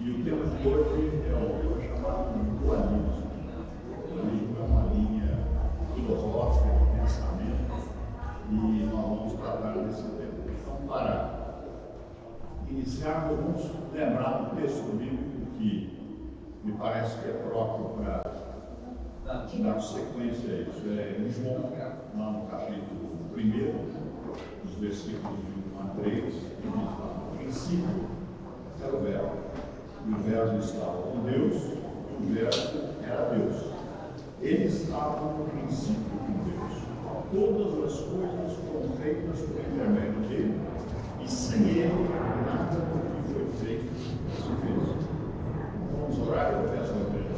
E o tema de hoje é o que eu chamado de dualismo. O dualismo é uma linha filosófica de pensamento e nós vamos tratar desse tema. Então, para iniciarmos, vamos lembrar do texto bíblico que me parece que é próprio para dar sequência a isso. É em João, lá no capítulo 1, os versículos de 1 a 3, que diz lá: no princípio era o Verbo, e o Verbo estava com Deus, e o Verbo era Deus. Eles estavam no princípio com Deus. Todas as coisas foram feitas por intermédio dele, e sem ele, nada do que foi feito se fez. Vamos orar, eu peço a igreja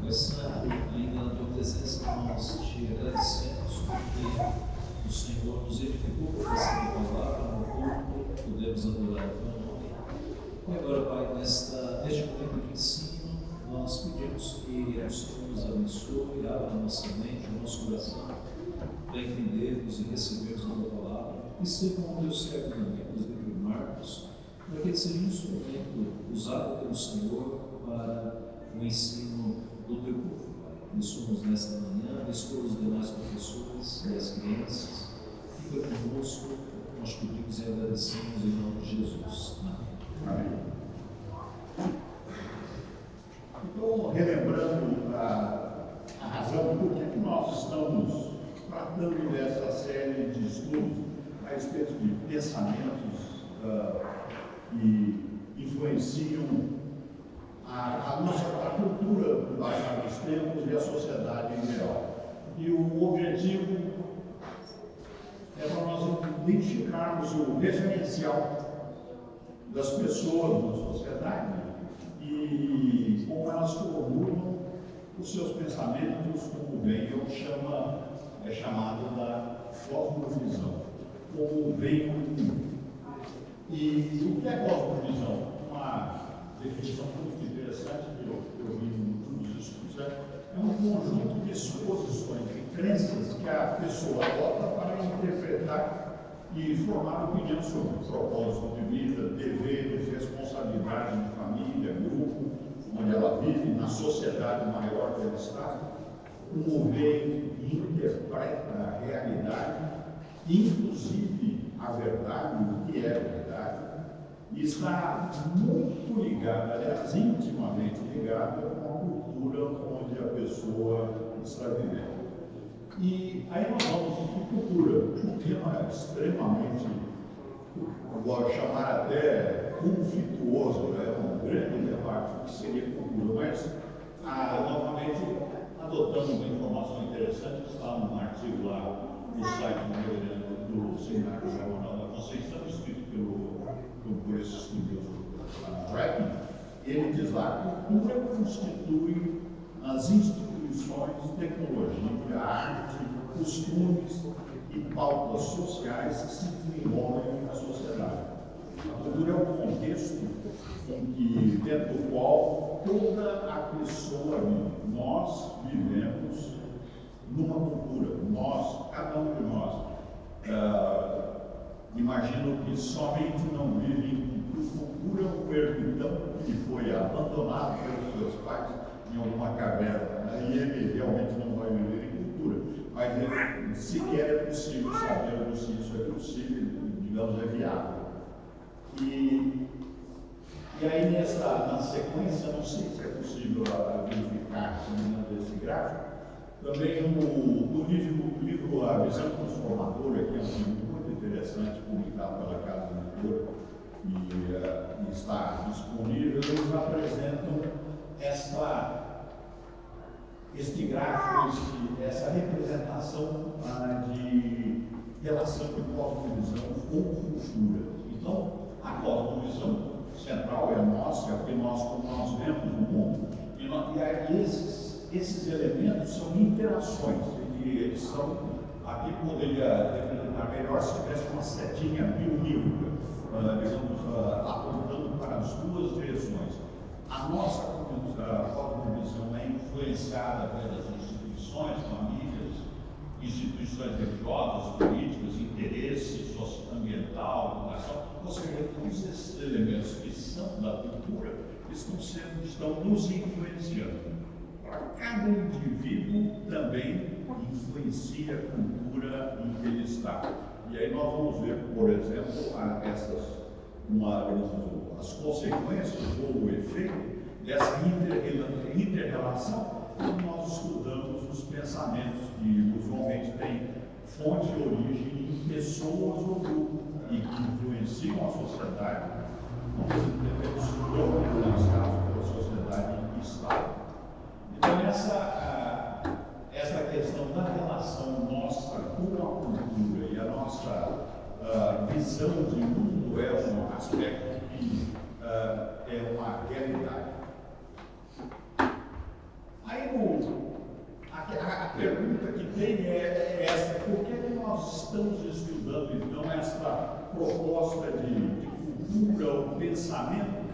Essa ainda na tua presença, nós te agradecemos porque o Senhor nos edificou por essa palavra no corpo, podemos adorar o teu nome. E agora, Pai, neste momento de ensino, nós pedimos que o Senhor nos abençoe, abra a nossa mente, o nosso coração, para entendermos e recebermos a tua palavra. E seja como o teu servo também, presbítero Marcos, para que ele seja um instrumento usado pelo Senhor para o ensino do teu povo, Pai. Abençoa-nos nesta manhã, abençoa os demais professores e as crianças. Fica conosco, nós pedimos e agradecemos em nome de Jesus. Amém. Então, relembrando a razão por que nós estamos tratando dessa série de estudos a respeito de pensamentos que influenciam a cultura do passar dos tempos e a sociedade em geral. E o objetivo é para nós identificarmos o referencial das pessoas na sociedade e como elas formulam os seus pensamentos, como bem é chamado da cosmovisão, como bem o mundo. E o que é cosmovisão? Uma definição muito interessante que eu vi nos estudos, é um conjunto de suposições e crenças que a pessoa adota para interpretar e formar opinião sobre propósito de vida, deveres, responsabilidade de família, grupo, onde ela vive, na sociedade maior que ela está, como vê e interpreta a realidade, inclusive a verdade, o que é verdade, e está muito ligada, aliás, intimamente ligada com a cultura onde a pessoa está vivendo. E aí nós vamos de cultura, um tema extremamente, vou chamar até conflituoso, um grande debate do que seria cultura, mas novamente adotando uma informação interessante que está num artigo lá no site do Seminário Jornal da Conceição, escrito por esse estudioso Reckman. Ele diz lá: a cultura constitui as instituições, tecnologia, arte, costumes e pautas sociais que se desenvolvem na sociedade. A cultura é um contexto dentro do qual toda a pessoa vive. Nós vivemos numa cultura, cada um de nós. Imagino que somente não vive em cultura um ermitão que foi abandonado pelos seus pais em alguma caverna, e ele realmente não vai viver em cultura, mas ele sequer é possível saber se isso é possível, digamos, é viável. E aí, na sequência, não sei se é possível verificar esse gráfico, também no livro A Visão Transformadora, que é um livro muito interessante, publicado pela Casa Editora e está disponível, eles apresentam este gráfico, essa representação de relação de cosmovisão com cultura. Então, a cosmovisão central é a nossa, é o que como nós vemos no mundo, e aí esses elementos são interações, e eles são, aqui poderia representar melhor se tivesse uma setinha bionívoca, apontando para as duas direções. A nossa cosmovisão é influenciada pelas instituições, famílias, instituições religiosas, políticas, interesse socioambiental, educação. Ou estão nos influenciando. Para cada indivíduo também influencia a cultura em que ele está. E aí nós vamos ver, por exemplo, as consequências ou o efeito dessa inter-relação quando nós estudamos os pensamentos que usualmente têm fonte e origem em pessoas ou grupos e que influenciam a sociedade. Nós devemos ser influenciados pela sociedade em que está. Então, essa questão da relação nossa com a cultura e a nossa visão de mundo é um aspecto que é uma realidade. Aí, a pergunta que tem é essa: por que nós estamos estudando, então, essa proposta de cultura ou pensamento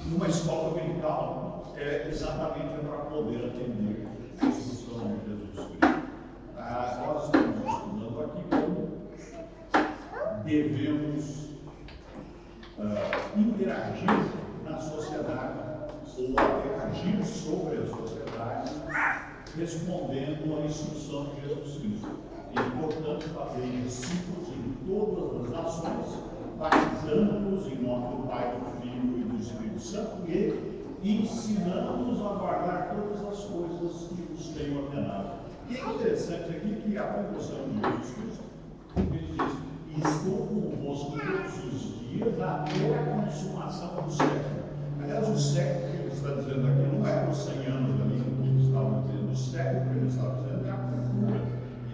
numa escola dominical? É exatamente para poder atender a instrução de Jesus Cristo. Nós estamos estudando aqui como devemos interagir na sociedade ou interagir sobre a sociedade, respondendo à instrução de Jesus Cristo. E, portanto, fazer discípulos em todas as nações, batizando-os em nome do Pai, do Filho e do Espírito Santo, e ensinando-nos a guardar todas as coisas que nos tem ordenado. E é interessante aqui que a conclusão de Jesus Cristo, ele diz: estou convosco todos os dias até a consumação do século. Aliás, o século que ele está dizendo aqui não é os 100 anos ali que ele estava dizendo, o século que ele está dizendo é a cultura.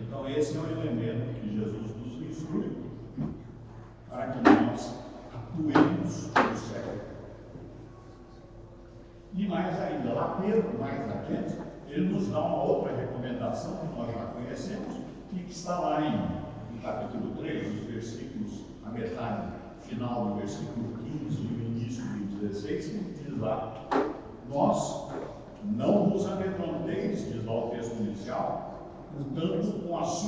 Então, esse é o elemento que Jesus nos instrui para que nós atuemos no século. E mais ainda, lá Pedro, mais adiante, ele nos dá uma outra recomendação que nós já conhecemos e que está lá no capítulo 3, os versículos, a metade final do versículo 15 e o início do 16, que diz lá: nós não vos amedronteis, diz lá o texto inicial, tanto com as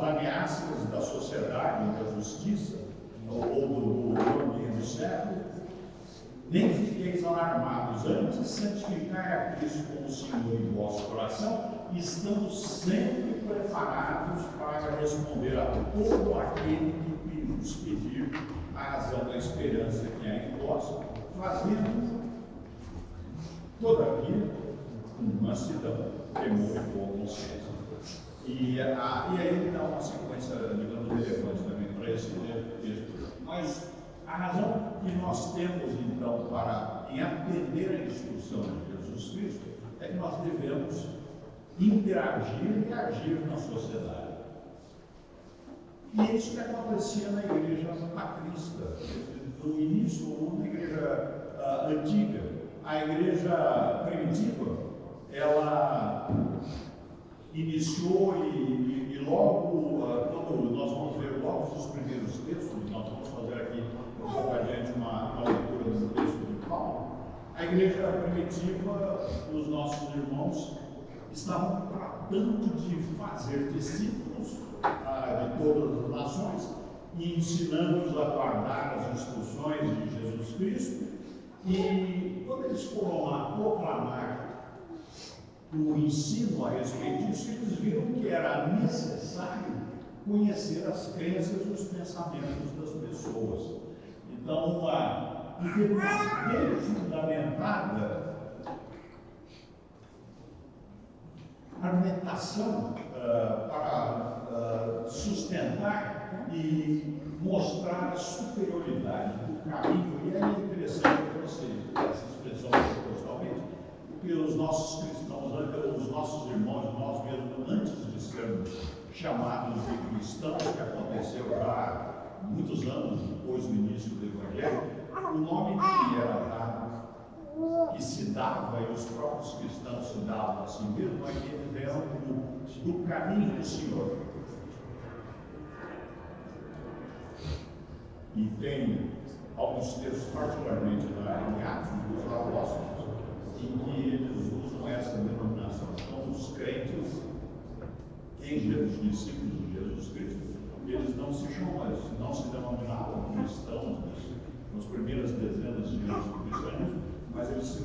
ameaças da sociedade, da justiça, ou do século, nem fiqueis alarmados, antes santificai a Cristo como Senhor em vosso coração, e estando sempre preparados para responder a todo aquele que nos pedir a razão da esperança que há em vós, fazendo, todavia, com mansidão, temor e boa consciência. E aí ele dá uma sequência, digamos, relevante também para esse texto. Mas a razão que nós temos, então, em atender a instrução de Jesus Cristo é que nós devemos interagir e agir na sociedade. E é isso que acontecia na igreja patrista, no início, na igreja antiga. A igreja primitiva, ela iniciou e logo, quando nós vamos ver logo os primeiros textos, nós vamos fazer aqui um pouco adiante uma leitura do texto de Paulo. A igreja primitiva, os nossos irmãos estavam tratando de fazer discípulos de todas as nações e ensinando-os a guardar as instruções de Jesus Cristo. E quando eles foram lá proclamar o ensino a respeito disso, eles viram que era necessário conhecer as crenças e os pensamentos das pessoas. Então, uma bem fundamentada argumentação para sustentar e mostrar a superioridade do caminho. E é interessante essa expressão postalmente, porque os nossos cristãos, os nossos irmãos, nós mesmos, antes de sermos chamados de cristãos, que aconteceu já muitos anos depois do início do Evangelho, o nome que era dado, que se dava, e os próprios cristãos se davam a si mesmos, é que eles eram do caminho do Senhor. E tem alguns textos, particularmente em Atos dos Apóstolos, em que eles usam essa denominação. Então, os crentes em Jesus, discípulos de Jesus Cristo, eles não se chamam, não se denominavam cristãos, nas primeiras dezenas de anos do cristianismo, mas eles se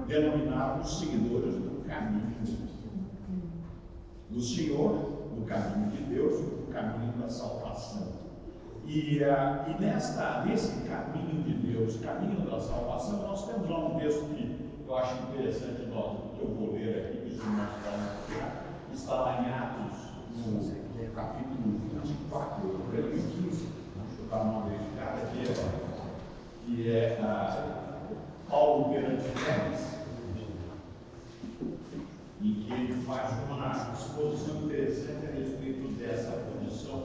denominavam os seguidores do caminho do Senhor, do caminho de Deus, do caminho da salvação. E nesse caminho de Deus, caminho da salvação, nós temos lá um texto que eu acho interessante, que eu vou ler aqui, que os irmãos falam, está lá em Atos, no capítulo 24, eu creio em 15, deixa eu dar uma verificada aqui, que é Paulo perante Félix, em que ele faz uma exposição interessante a respeito dessa condição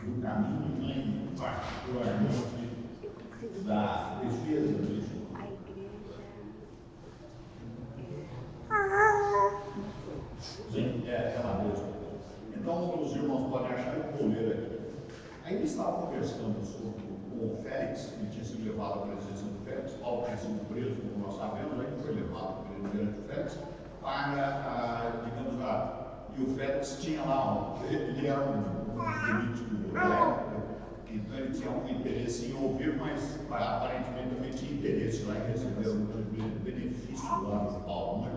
do caminho, né, particularmente da defesa do Senhor. Sim, ela mesma. Então, os irmãos podem achar, eu vou ler aqui. Aí ele estava conversando com o Félix, que tinha sido levado à presença do Félix. Paulo tinha sido preso, como nós sabemos, aí foi levado perante o Félix para, digamos, e o Félix tinha lá, ele era um político da época, então ele tinha um interesse em ouvir, mas aparentemente também tinha interesse lá em receber um benefício lá do Paulo, né,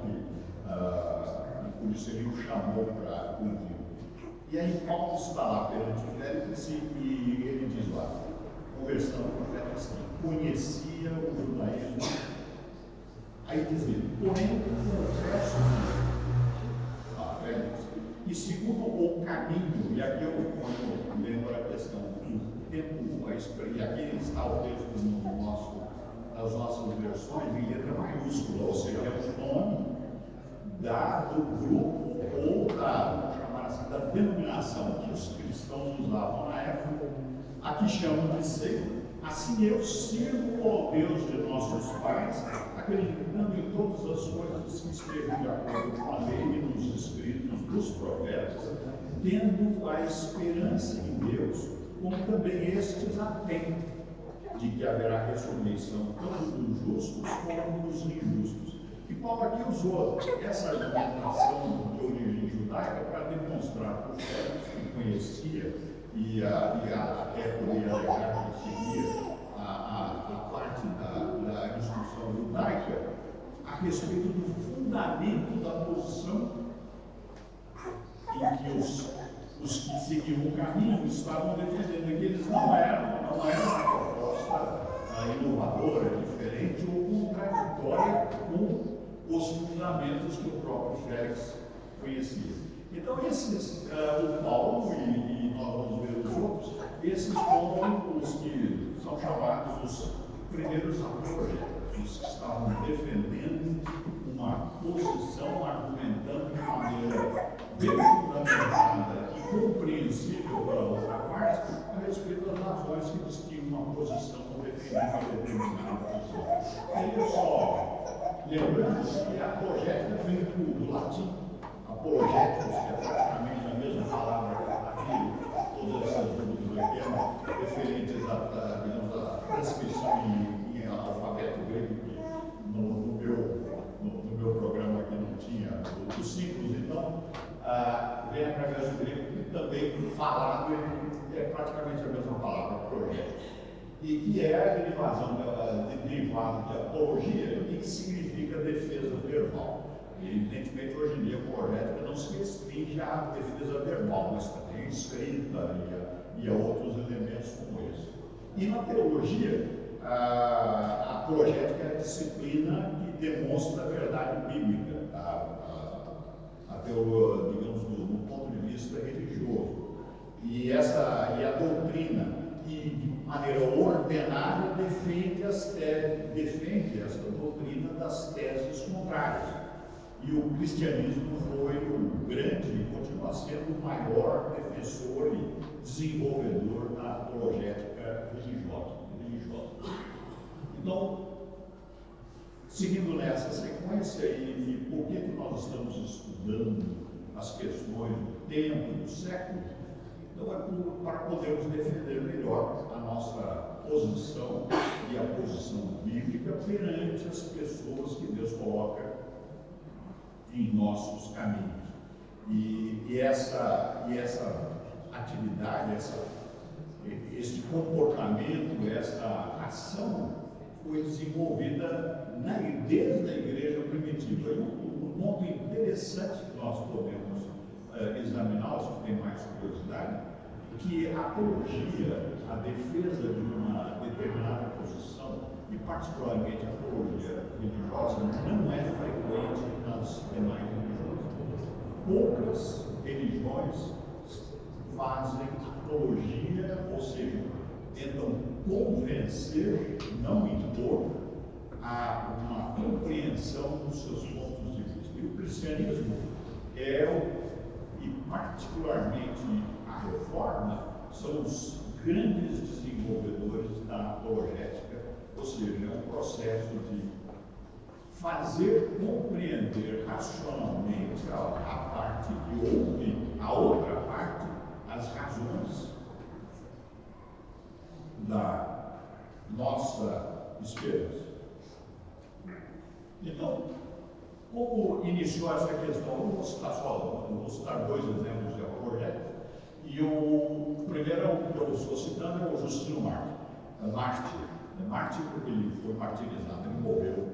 que por isso ele o chamou para ouvir. E aí Paulo está lá perante o Félix e ele diz lá, conversando com o Félix, que conhecia o judaísmo. Aí diz ele, porém, confesso a Félix, e segundo o caminho, e aqui eu lembro a questão do tempo, e aqui está o texto nas nossas versões em letra maiúscula, ou seja, é o nome do grupo ou vamos chamar assim, da denominação que os cristãos usavam na época, a que chamam de seita. Assim eu sirvo ao Deus de nossos pais, acreditando em todas as coisas que estejam de acordo com a lei e nos escritos dos profetas, tendo a esperança em Deus, como também estes a têm, de que haverá ressurreição tanto dos justos como dos injustos. E Paulo aqui usou essa argumentação de origem judaica para demonstrar para os judeus que conhecia e até poderia alegar que seguia a parte da instrução judaica a respeito do fundamento da posição em que os que seguiam o caminho estavam defendendo, que eles não eram uma proposta inovadora, diferente ou contraditória com os fundamentos que o próprio Félix conhecia. Então, o Paulo e nós vamos ver os outros, esses foram os que são chamados os primeiros apologetas, os que estavam defendendo uma posição, argumentando de maneira bem fundamentada e compreensível pela outra parte, a respeito das razões que eles tinham uma posição ou defendiam uma determinada posição. Aí só lembrando que a apologética vem do latim, apologéticos, que é praticamente a mesma palavra que está aqui, todas essas dúvidas aqui referentes à transcrição em alfabeto grego, que no meu programa aqui não tinha os símbolos, então vem através do grego, que também falado é praticamente a mesma palavra, apologética. E que é a derivado de apologia e que significa defesa verbal. E, evidentemente, hoje em dia, a apologética não se restringe à defesa verbal, mas também a escrita e a outros elementos como esse. E na teologia, a apologética é a disciplina que demonstra a verdade bíblica, a teologia, digamos, do ponto de vista religioso. E a doutrina, que de maneira ordenada defende essa doutrina das teses contrárias. E o cristianismo foi o grande e continua sendo o maior defensor e desenvolvedor da apologética religiosa. Então, seguindo nessa sequência, e por que nós estamos estudando as questões do tempo, do século, então é para podermos defender melhor a nossa posição e a posição bíblica perante as pessoas que Deus coloca em nossos caminhos. E essa atividade, este comportamento, esta ação foi desenvolvida desde a igreja primitiva. E um ponto interessante que nós podemos examinar, os que têm mais curiosidade, que a apologia, a defesa de uma determinada posição, e particularmente a apologia religiosa, não é frequente nas demais religiões. Poucas religiões fazem apologia, ou seja, tentam convencer, não impor, a uma compreensão dos seus pontos de vista. E o cristianismo e particularmente a reforma, são os grandes desenvolvedores da apologética, ou seja, é um processo de fazer compreender racionalmente a parte que ouve, a outra parte, as razões da nossa esperança. Então, como iniciou essa questão, eu vou citar dois exemplos de apologética, e o primeiro que eu estou citando é o Justino Mártir, porque ele foi martirizado, ele morreu,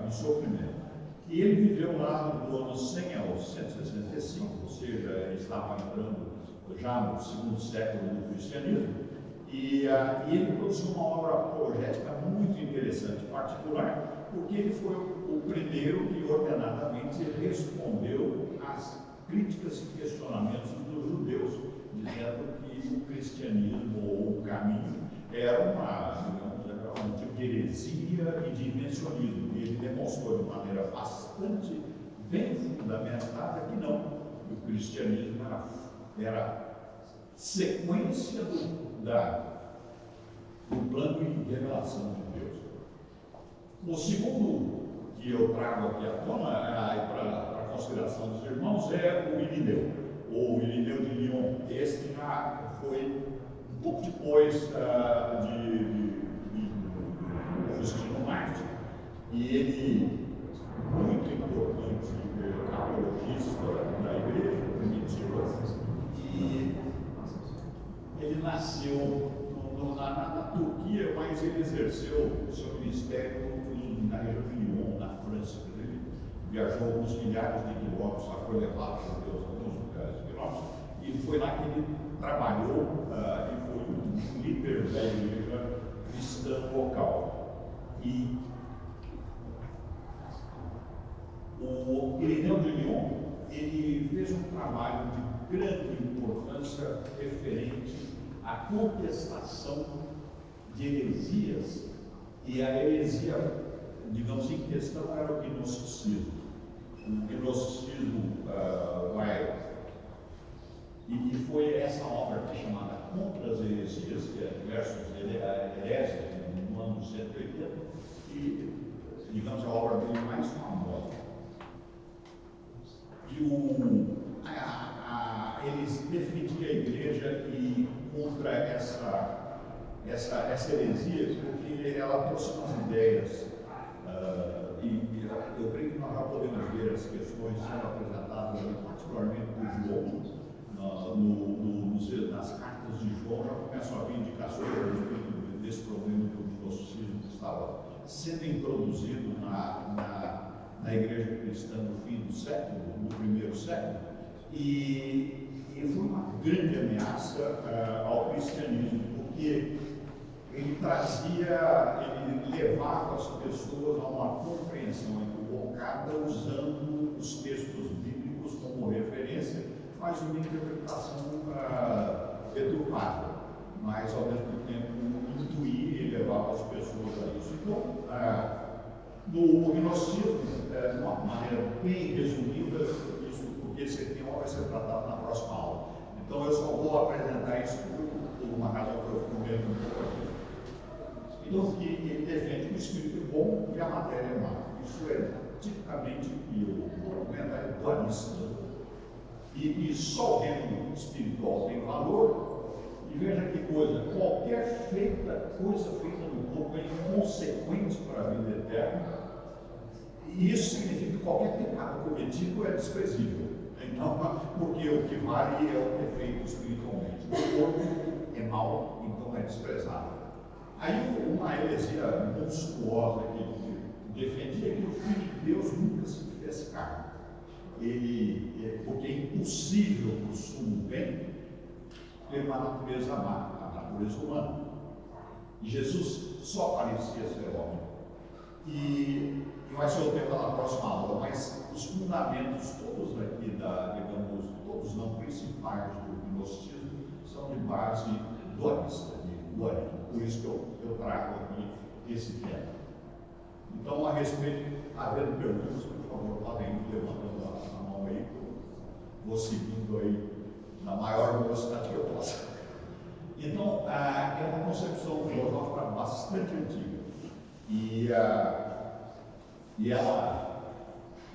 em sofrimento. E ele viveu lá do ano 100 ao 165, ou seja, ele estava entrando já no segundo século do cristianismo, e ele produziu uma obra apologética muito interessante, particular, porque ele foi o primeiro que ordenadamente respondeu às críticas e questionamentos dos judeus, dizendo que o cristianismo ou o caminho era um tipo de heresia e de invencionismo. E ele demonstrou de maneira bastante bem fundamentada que não, que o cristianismo era sequência do plano de revelação de Deus. O segundo que eu trago aqui à tona, para a consideração dos irmãos, é o Irineu, ou Irineu de Lyon. Este já foi um pouco depois de Justino Mártir, e ele, muito importante, apologista da igreja primitiva, e ele nasceu na Turquia, mas ele exerceu o seu ministério na região de Lyon, na França. Ele viajou alguns milhares de quilômetros, foi levado por Deus a alguns milhares de quilômetros, e foi lá que ele trabalhou e foi um líder da igreja cristã local. E o Irineu de Lyon, ele fez um trabalho de grande importância referente à contestação de heresias, e a heresia, digamos, em questão era o gnosticismo. O gnosticismo e foi essa obra que é chamada Contra as Heresias, que é diversos hereses, no ano 180, e, digamos, a obra dele mais famosa. E ele defendia a igreja e contra essa heresia, porque ela trouxe umas ideias, e eu creio que nós já podemos ver as questões sendo apresentadas ali, particularmente por João, nas cartas de João já começam a vir indicações a respeito desse problema do gnosticismo que estava sendo introduzido na igreja cristã no fim do século, no primeiro século, e foi uma grande ameaça ao cristianismo, porque ele levava as pessoas a uma compreensão equivocada, usando os textos bíblicos como referência, faz uma interpretação deturpada, mas ao mesmo tempo intuir e levar as pessoas a isso. Então, no gnosticismo, de uma maneira bem resumida, isso porque esse tema vai ser tratado na próxima aula. Então eu só vou apresentar isso por uma razão que eu comento um pouco aqui. Então, ele defende que o espírito é bom e a matéria é má. Isso é tipicamente o comentário dualista. E só o reino espiritual tem valor, e veja que coisa, qualquer coisa feita no corpo é inconsequente para a vida eterna, e isso significa que qualquer pecado cometido é desprezível. Então, porque porque o que vale é o que é feito espiritualmente. O corpo é mau, então é desprezado. Aí uma heresia monstruosa que defendia que o Filho de Deus nunca se fez carne. Porque é impossível para o sumo bem ter uma natureza má, a natureza humana. E Jesus só parecia ser homem. E vai ser o tema da próxima aula, mas os fundamentos todos aqui digamos, todos não principais do gnosticismo, são de base dualista, de dualismo. Por isso que eu trago aqui esse tema. Então, a respeito, havendo perguntas, por favor, podem ir levantando a mão aí, que eu vou seguindo aí na maior velocidade que eu possa. Então, é uma concepção filosófica bastante antiga. E ela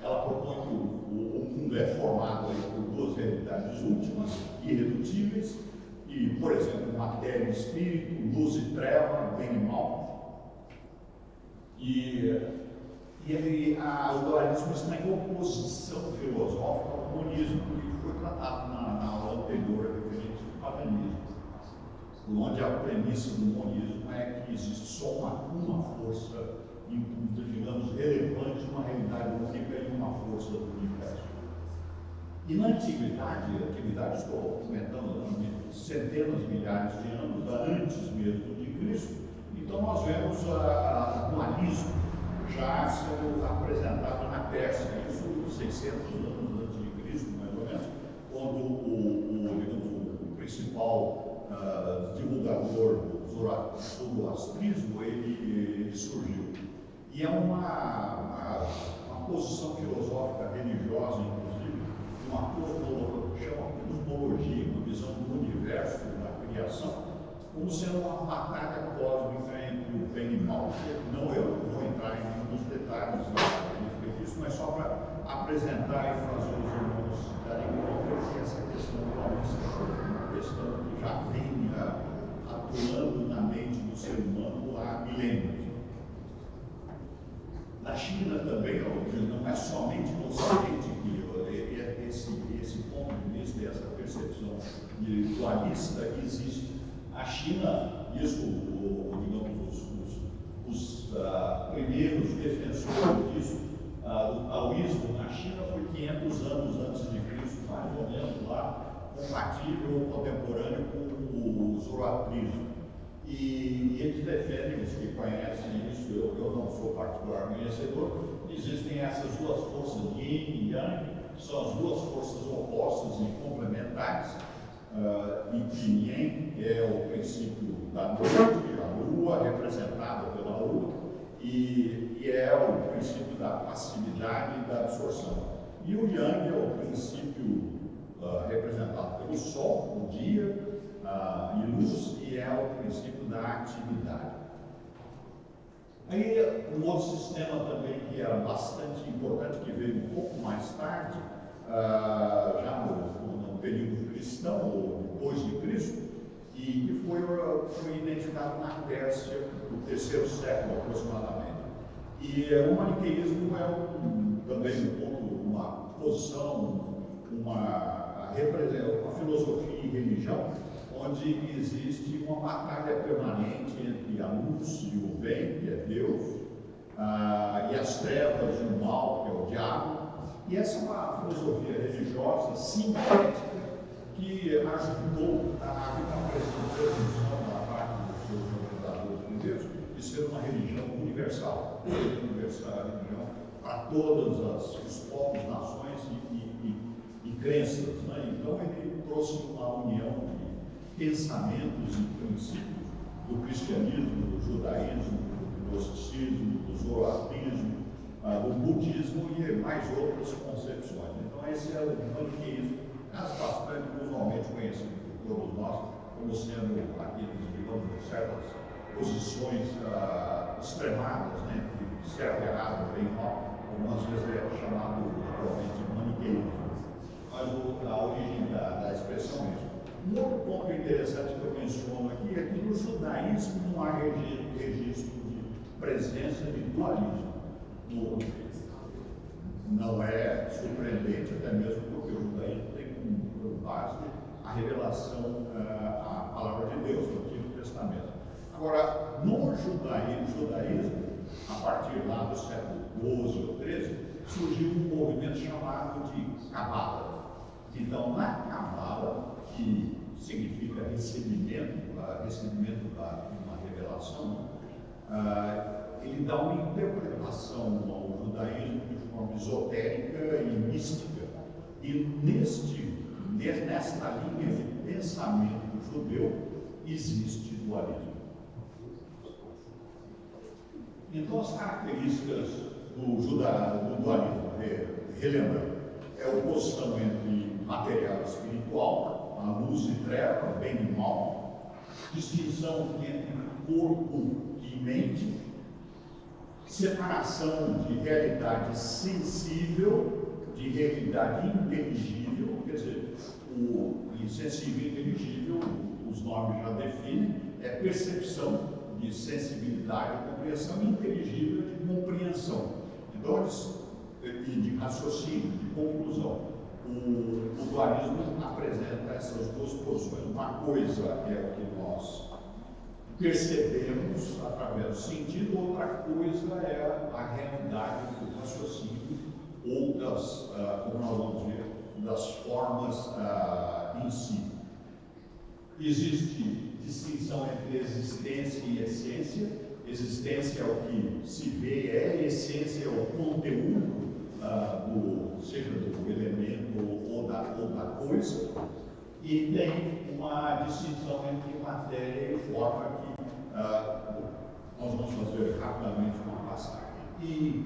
propõe que o mundo é formado aí por duas realidades últimas, irredutíveis, e, por exemplo, matéria e espírito, luz e treva, bem e mal. O dualismo está em oposição filosófica ao monismo, que foi tratado na aula anterior referente ao paganismo, onde a premissa do monismo é que existe só uma força, digamos, relevante, uma realidade única e uma força do universo. E na antiguidade, estou comentando centenas, milhares de anos antes mesmo de Cristo, então nós vemos o dualismo já sendo apresentado na Pérsia, isso 600 anos antes de Cristo, mais ou menos, quando o principal divulgador do zoroastrismo ele surgiu. E é uma posição filosófica religiosa, inclusive, uma cosmologia, uma visão do universo, da criação, como sendo uma batalha cósmica entre o bem e o mal. Eu não vou entrar em nenhum dos detalhes disso, mas só para apresentar e fazer os irmãos darem conta que essa questão dualista é uma questão que já vem atuando na mente do ser humano há milênios. Na China também, não é somente no Ocidente que esse ponto de vista, essa percepção de dualista existe. A China, isso, digamos, os primeiros defensores disso, do taoísmo na China foi 500 anos antes de Cristo, mais ou menos lá, compatível ou contemporâneo com o zoroastrismo. E eles defendem, os que conhecem isso, eu não sou particular conhecedor, existem essas duas forças, Yin e Yang, que são as duas forças opostas e complementares, e que Yin é o princípio da noite, a lua, representada pela lua, e é o princípio da passividade e da absorção. E o Yang é o princípio representado pelo sol, o dia, e luz, e é o princípio da atividade. Aí, um outro sistema também que era bastante importante, que veio um pouco mais tarde, já no período cristão, ou depois de Cristo, e que foi identificado na Pérsia, no terceiro século aproximadamente. E o maniqueísmo é também uma posição, uma filosofia e religião, onde existe uma batalha permanente entre a luz e o bem, que é Deus, e as trevas e o mal, que é o diabo. E essa é uma filosofia religiosa sintética que ajudou a presunção da parte dos seus organizadores primeiros de ser uma religião universal, a religião para todos os povos, nações e crenças. Né? Então ele trouxe uma união de pensamentos e princípios do cristianismo, do judaísmo, do gnosticismo, do zoroastrismo, do budismo e mais outras concepções. Então esse é o maniqueísmo, bastante usualmente conhecido por todos nós como sendo aqueles, digamos, certas posições extremadas, né, de certo, errado, bem, mal, algumas vezes é chamado atualmente de maniqueísmo, mas a origem da expressão é isso. Um outro ponto interessante que eu menciono aqui é que no judaísmo não há registro de presença de dualismo. Não é surpreendente, até mesmo porque o judaísmo tem revelação, a palavra de Deus no Antigo Testamento. Agora, no judaísmo, a partir lá do século XII ou XIII, surgiu um movimento chamado de Cabala. Então, na Cabala, que significa recebimento de uma revelação, ele dá uma interpretação ao judaísmo de forma esotérica e mística. E nesta linha de pensamento judeu existe dualismo. Então, as características do dualismo, relembrando, é a oposição entre material e espiritual, a luz e treva, bem e mal, distinção entre corpo e mente, separação de realidade sensível de realidade inteligível, quer dizer, o insensível e inteligível, os nomes já definem, é percepção de sensibilidade e compreensão, e inteligível de compreensão. Então, de raciocínio, de conclusão. O dualismo apresenta essas duas posições. Uma coisa é o que nós percebemos através do sentido, outra coisa é a realidade do raciocínio ou das, como nós vamos ver, das formas em si. Existe distinção entre existência e essência. Existência é o que se vê, essência é o conteúdo seja do elemento ou da coisa. E tem uma distinção entre matéria e forma que nós vamos fazer rapidamente uma passagem. E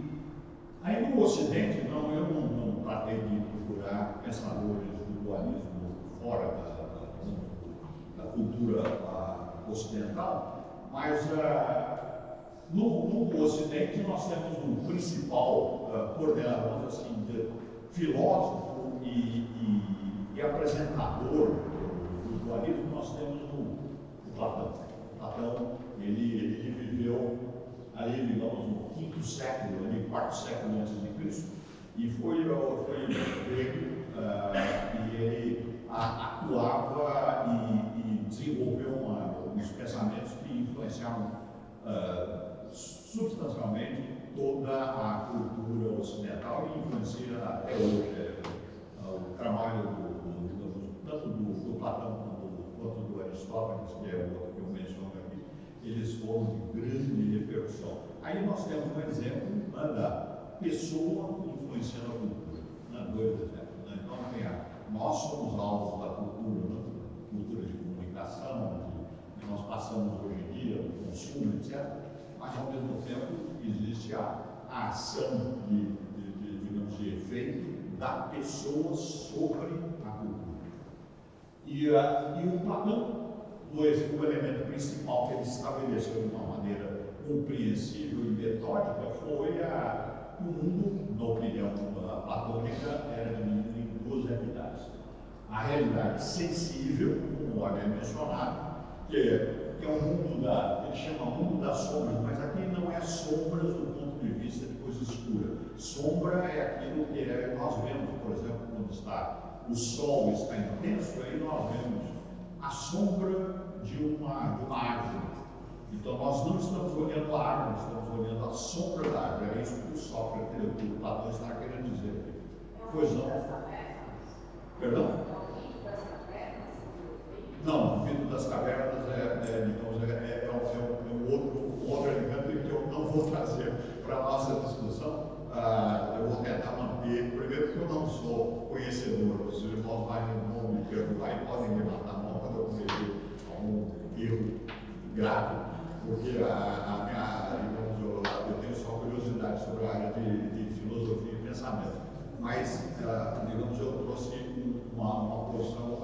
aí no Ocidente, eu não tratei de procurar pensadores do dualismo fora da cultura ocidental, mas no Ocidente nós temos um principal coordenador assim, de filósofo e apresentador do dualismo. Nós temos o Platão. Platão, ele viveu ali, digamos, no quinto século, ali, quarto século antes de Cristo, e foi grego, e ele atuava e desenvolveu uns pensamentos que influenciaram substancialmente toda a cultura ocidental e influencia até hoje o trabalho tanto do Platão quanto do Aristóteles, que é o outro que eu menciono aqui. Eles foram de grande repercussão. Aí nós temos um exemplo da pessoa influenciando a cultura, dois exemplos. Então, nós somos alvos da cultura, cultura de comunicação, que nós passamos hoje em dia, do consumo, etc. Mas, ao mesmo tempo, existe a ação digamos, de efeito da pessoa sobre a cultura. E o Platão, o elemento principal que ele estabeleceu de uma maneira compreensível e metódica foi o mundo, na opinião platônica, era dividido em duas realidades. A realidade sensível, como havia mencionado, que é um mundo ele chama mundo das sombras, mas aqui não é sombras do ponto de vista de coisa escura. Sombra é aquilo que nós vemos, por exemplo, quando o sol está intenso, aí nós vemos a sombra de uma árvore. Então nós não estamos olhando a árvore, estamos olhando a sombra da árvore. É isso que o Sócrates, o Platão está querendo dizer. Pois não. Perdão? Não, o mito das cavernas é um outro elemento que eu não vou trazer para a nossa discussão. Eu vou tentar manter, primeiro porque eu não sou conhecedor, os irmãos vão me perguntar e podem me matar a mão quando eu cometer algum erro grave, porque eu tenho só curiosidade sobre a área de filosofia e pensamento, mas, digamos, eu trouxe uma posição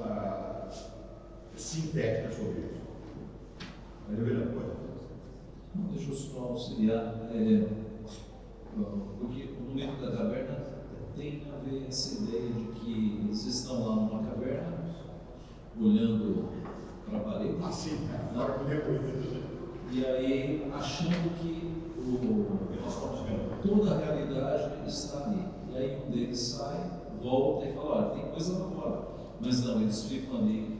sintética sobre isso. Mas deixa eu só auxiliar, porque no mito da caverna tem a ver essa ideia de que eles estão lá numa caverna, olhando para a parede, e aí achando que toda a realidade está ali. E aí um deles sai, volta e fala, olha, tem coisa lá fora. Mas não, eles ficam ali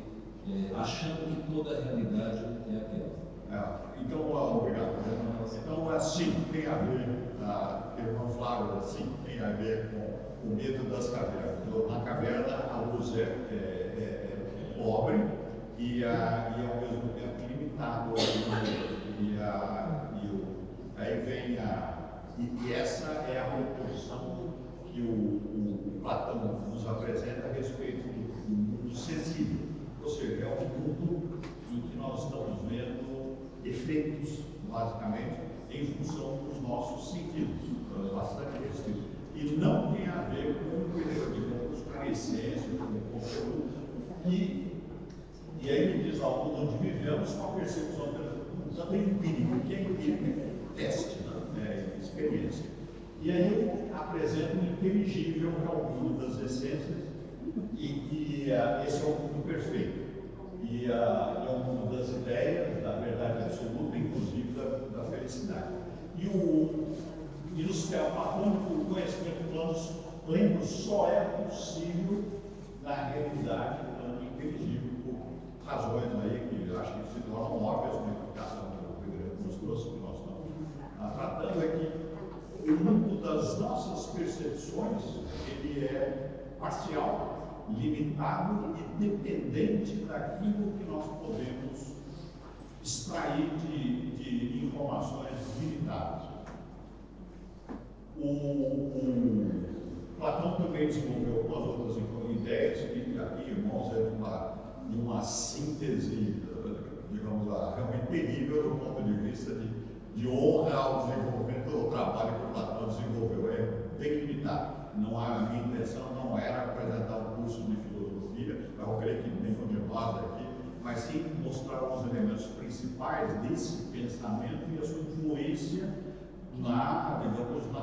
achando que toda a realidade é aquela. Então, obrigado. Então, assim, tem a ver, irmão Flávio, assim, tem a ver com o medo das cavernas. Na caverna, a luz é pobre e ao mesmo tempo limitada. Aí vem e essa é a oposição que o Platão nos apresenta a respeito do mundo sensível. Ou seja, é um mundo em que nós estamos vendo efeitos, basicamente, em função dos nossos sentidos, bastante restritos. E não tem a ver com a essência, com o conteúdo. E aí me diz algo onde vivemos com a percepção tanto empírica. O que é empírico? Teste, né? Experiência. E aí eu apresento o inteligível, que é o mundo das essências, e que esse é o mundo perfeito. E é o mundo das ideias, da verdade absoluta, inclusive da felicidade. E no sistema platônico, o conhecimento pleno só é possível na realidade plano inteligível, por razões aí que eu acho que se tornam óbvias na explicação que o Pedro nos trouxe, que nós estamos tratando aqui. O mundo das nossas percepções, ele é parcial, limitado e dependente daquilo que nós podemos extrair de informações limitadas. O Platão também desenvolveu algumas outras ideias que aqui, irmãos, é de uma síntese, digamos, realmente terrível do ponto de vista de honra ao desenvolvimento do trabalho que o Platão desenvolveu. É bem limitado. A minha intenção não era apresentar um curso de filosofia, eu creio que nenhum de nós aqui, mas sim mostrar os elementos principais desse pensamento e a sua influência na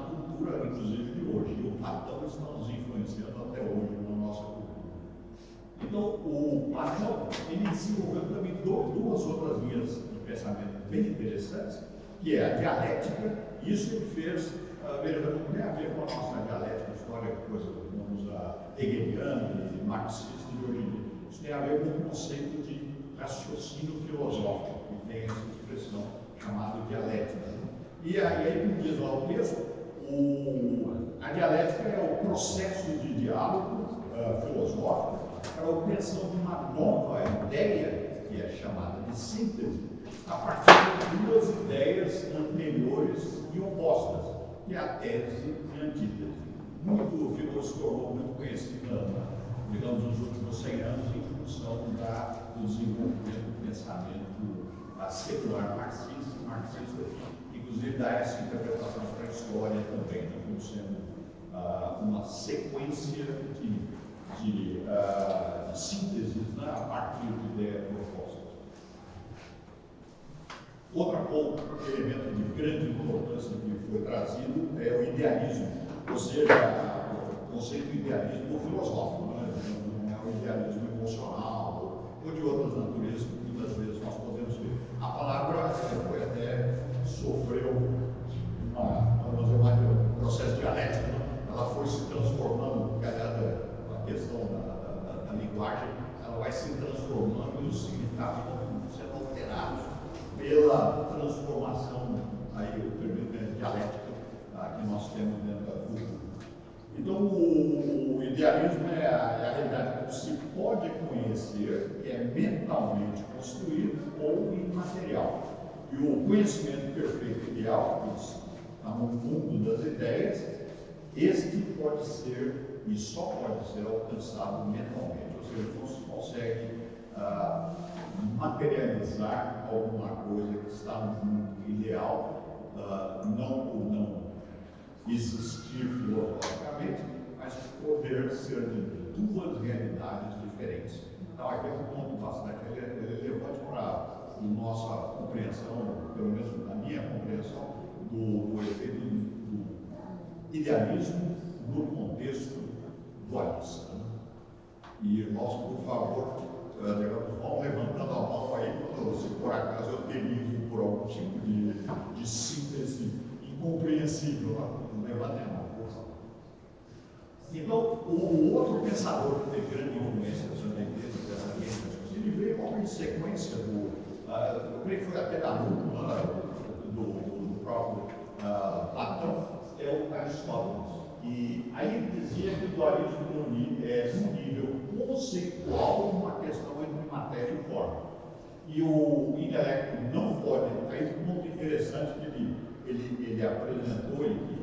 cultura, inclusive, de hoje. E o Platão está nos influenciando até hoje na nossa cultura. Então, o Platão, ele desenvolveu também duas outras linhas de pensamento bem interessantes, que é a dialética. Isso ele fez, veja, não tem a ver com a nossa dialética histórica, coisa, vamos hegeliana e marxista de hoje em dia. Isso tem a ver com o conceito de raciocínio filosófico, que tem essa expressão chamada dialética. E aí, como diz lá o texto, a dialética é o processo de diálogo filosófico para a obtenção de uma nova ideia, que é chamada de síntese, a partir de duas ideias anteriores e opostas, que é a tese e a antítese. Se tornou muito conhecida, digamos, nos últimos 100 anos, em função do desenvolvimento do pensamento secular marxista, inclusive dá essa interpretação para a história também, como sendo uma sequência de sínteses, né, a partir de ideias propostas. Outro elemento de grande importância que foi trazido é o idealismo, ou seja, o conceito de idealismo filosófico, né? Não é o idealismo emocional ou de outras naturezas que muitas vezes nós podemos ver. A palavra foi até sofreu um processo dialético, né? Ela foi se transformando, porque a questão da linguagem, ela vai se transformando e os significados vão sendo alterados pela transformação dialética que nós temos dentro da cultura. Então, o idealismo é a realidade que se pode conhecer, que é mentalmente construído ou imaterial. E o conhecimento perfeito ideal, que está no mundo das ideias, este pode ser e só pode ser alcançado mentalmente, ou seja, não se consegue materializar alguma coisa que está no mundo ideal, não por não existir filosoficamente, mas poder ser de duas realidades diferentes. Então, aqui é um ponto bastante relevante para a nossa compreensão, pelo menos na minha compreensão, do efeito do idealismo no contexto dualista. E, irmãos, por favor, vão levantando a mão aí, se por acaso eu derivo por algum tipo de síntese incompreensível, levantem a mão, por favor. Então, o outro pensador que teve grande influência sobre dessa linha de raciocínio veio logo em sequência eu creio que foi até da aluna do próprio Platão, é o Aristóteles. E aí ele dizia que o dualismo é um nível conceitual uma questão entre matéria e forma. E o intelecto não pode, aí um ponto interessante que ele apresentou e que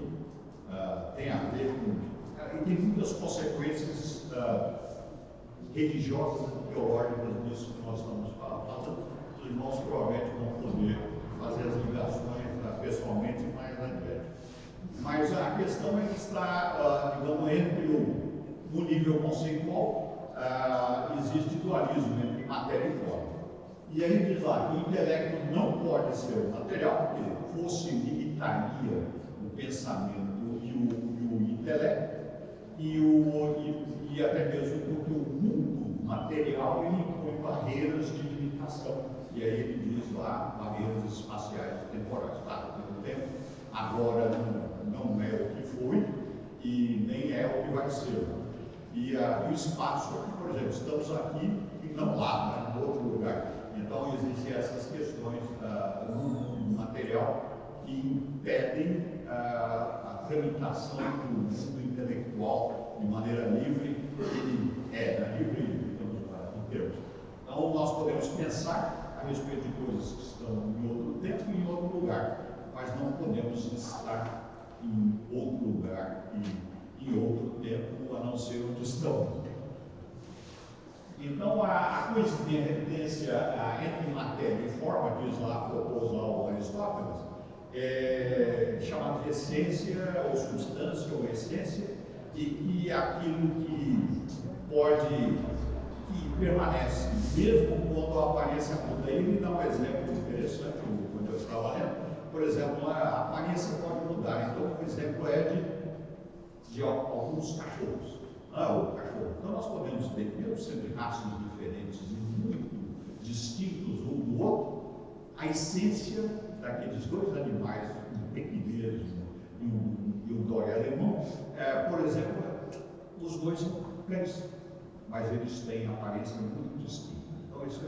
tem a ver com. E tem muitas consequências religiosas e teológicas nisso que nós estamos falando. Os irmãos provavelmente vão poder fazer as ligações pessoalmente mais adiante. Mas a questão é que está, digamos, entre no nível conceitual, existe dualismo entre matéria e forma. E aí diz lá que o intelecto não pode ser material, porque fosse limitaria o pensamento e o intelecto, e até mesmo porque o mundo material ele impõe barreiras de limitação. E aí ele diz lá barreiras espaciais e temporais. Claro, o tempo agora não é o que foi e nem é o que vai ser. E o espaço aqui, por exemplo, estamos aqui e não lá, em outro lugar. Então existem essas questões no mundo material que impedem a tramitação do mundo intelectual de maneira livre, livre, digamos, em termos. Então nós podemos pensar a respeito de coisas que estão em outro tempo e em outro lugar, mas não podemos estar em outro lugar e em outro tempo, a não ser onde estamos. Então, a coincidência entre matéria e forma, diz lá, propôs lá o Aristóteles, é chamado de essência, ou substância, ou essência, e aquilo que permanece, mesmo quando a aparência muda. Ele dá um exemplo interessante, quando eu estava lendo. Por exemplo, a aparência pode mudar. Então, o exemplo é de alguns cachorros. O cachorro. Então, nós podemos ter, mesmo sendo de raças diferentes e muito distintos um do outro, a essência daqueles dois animais, um pequinês e um dog alemão, por exemplo, os dois são cães, mas eles têm aparência muito distinta. Então, isso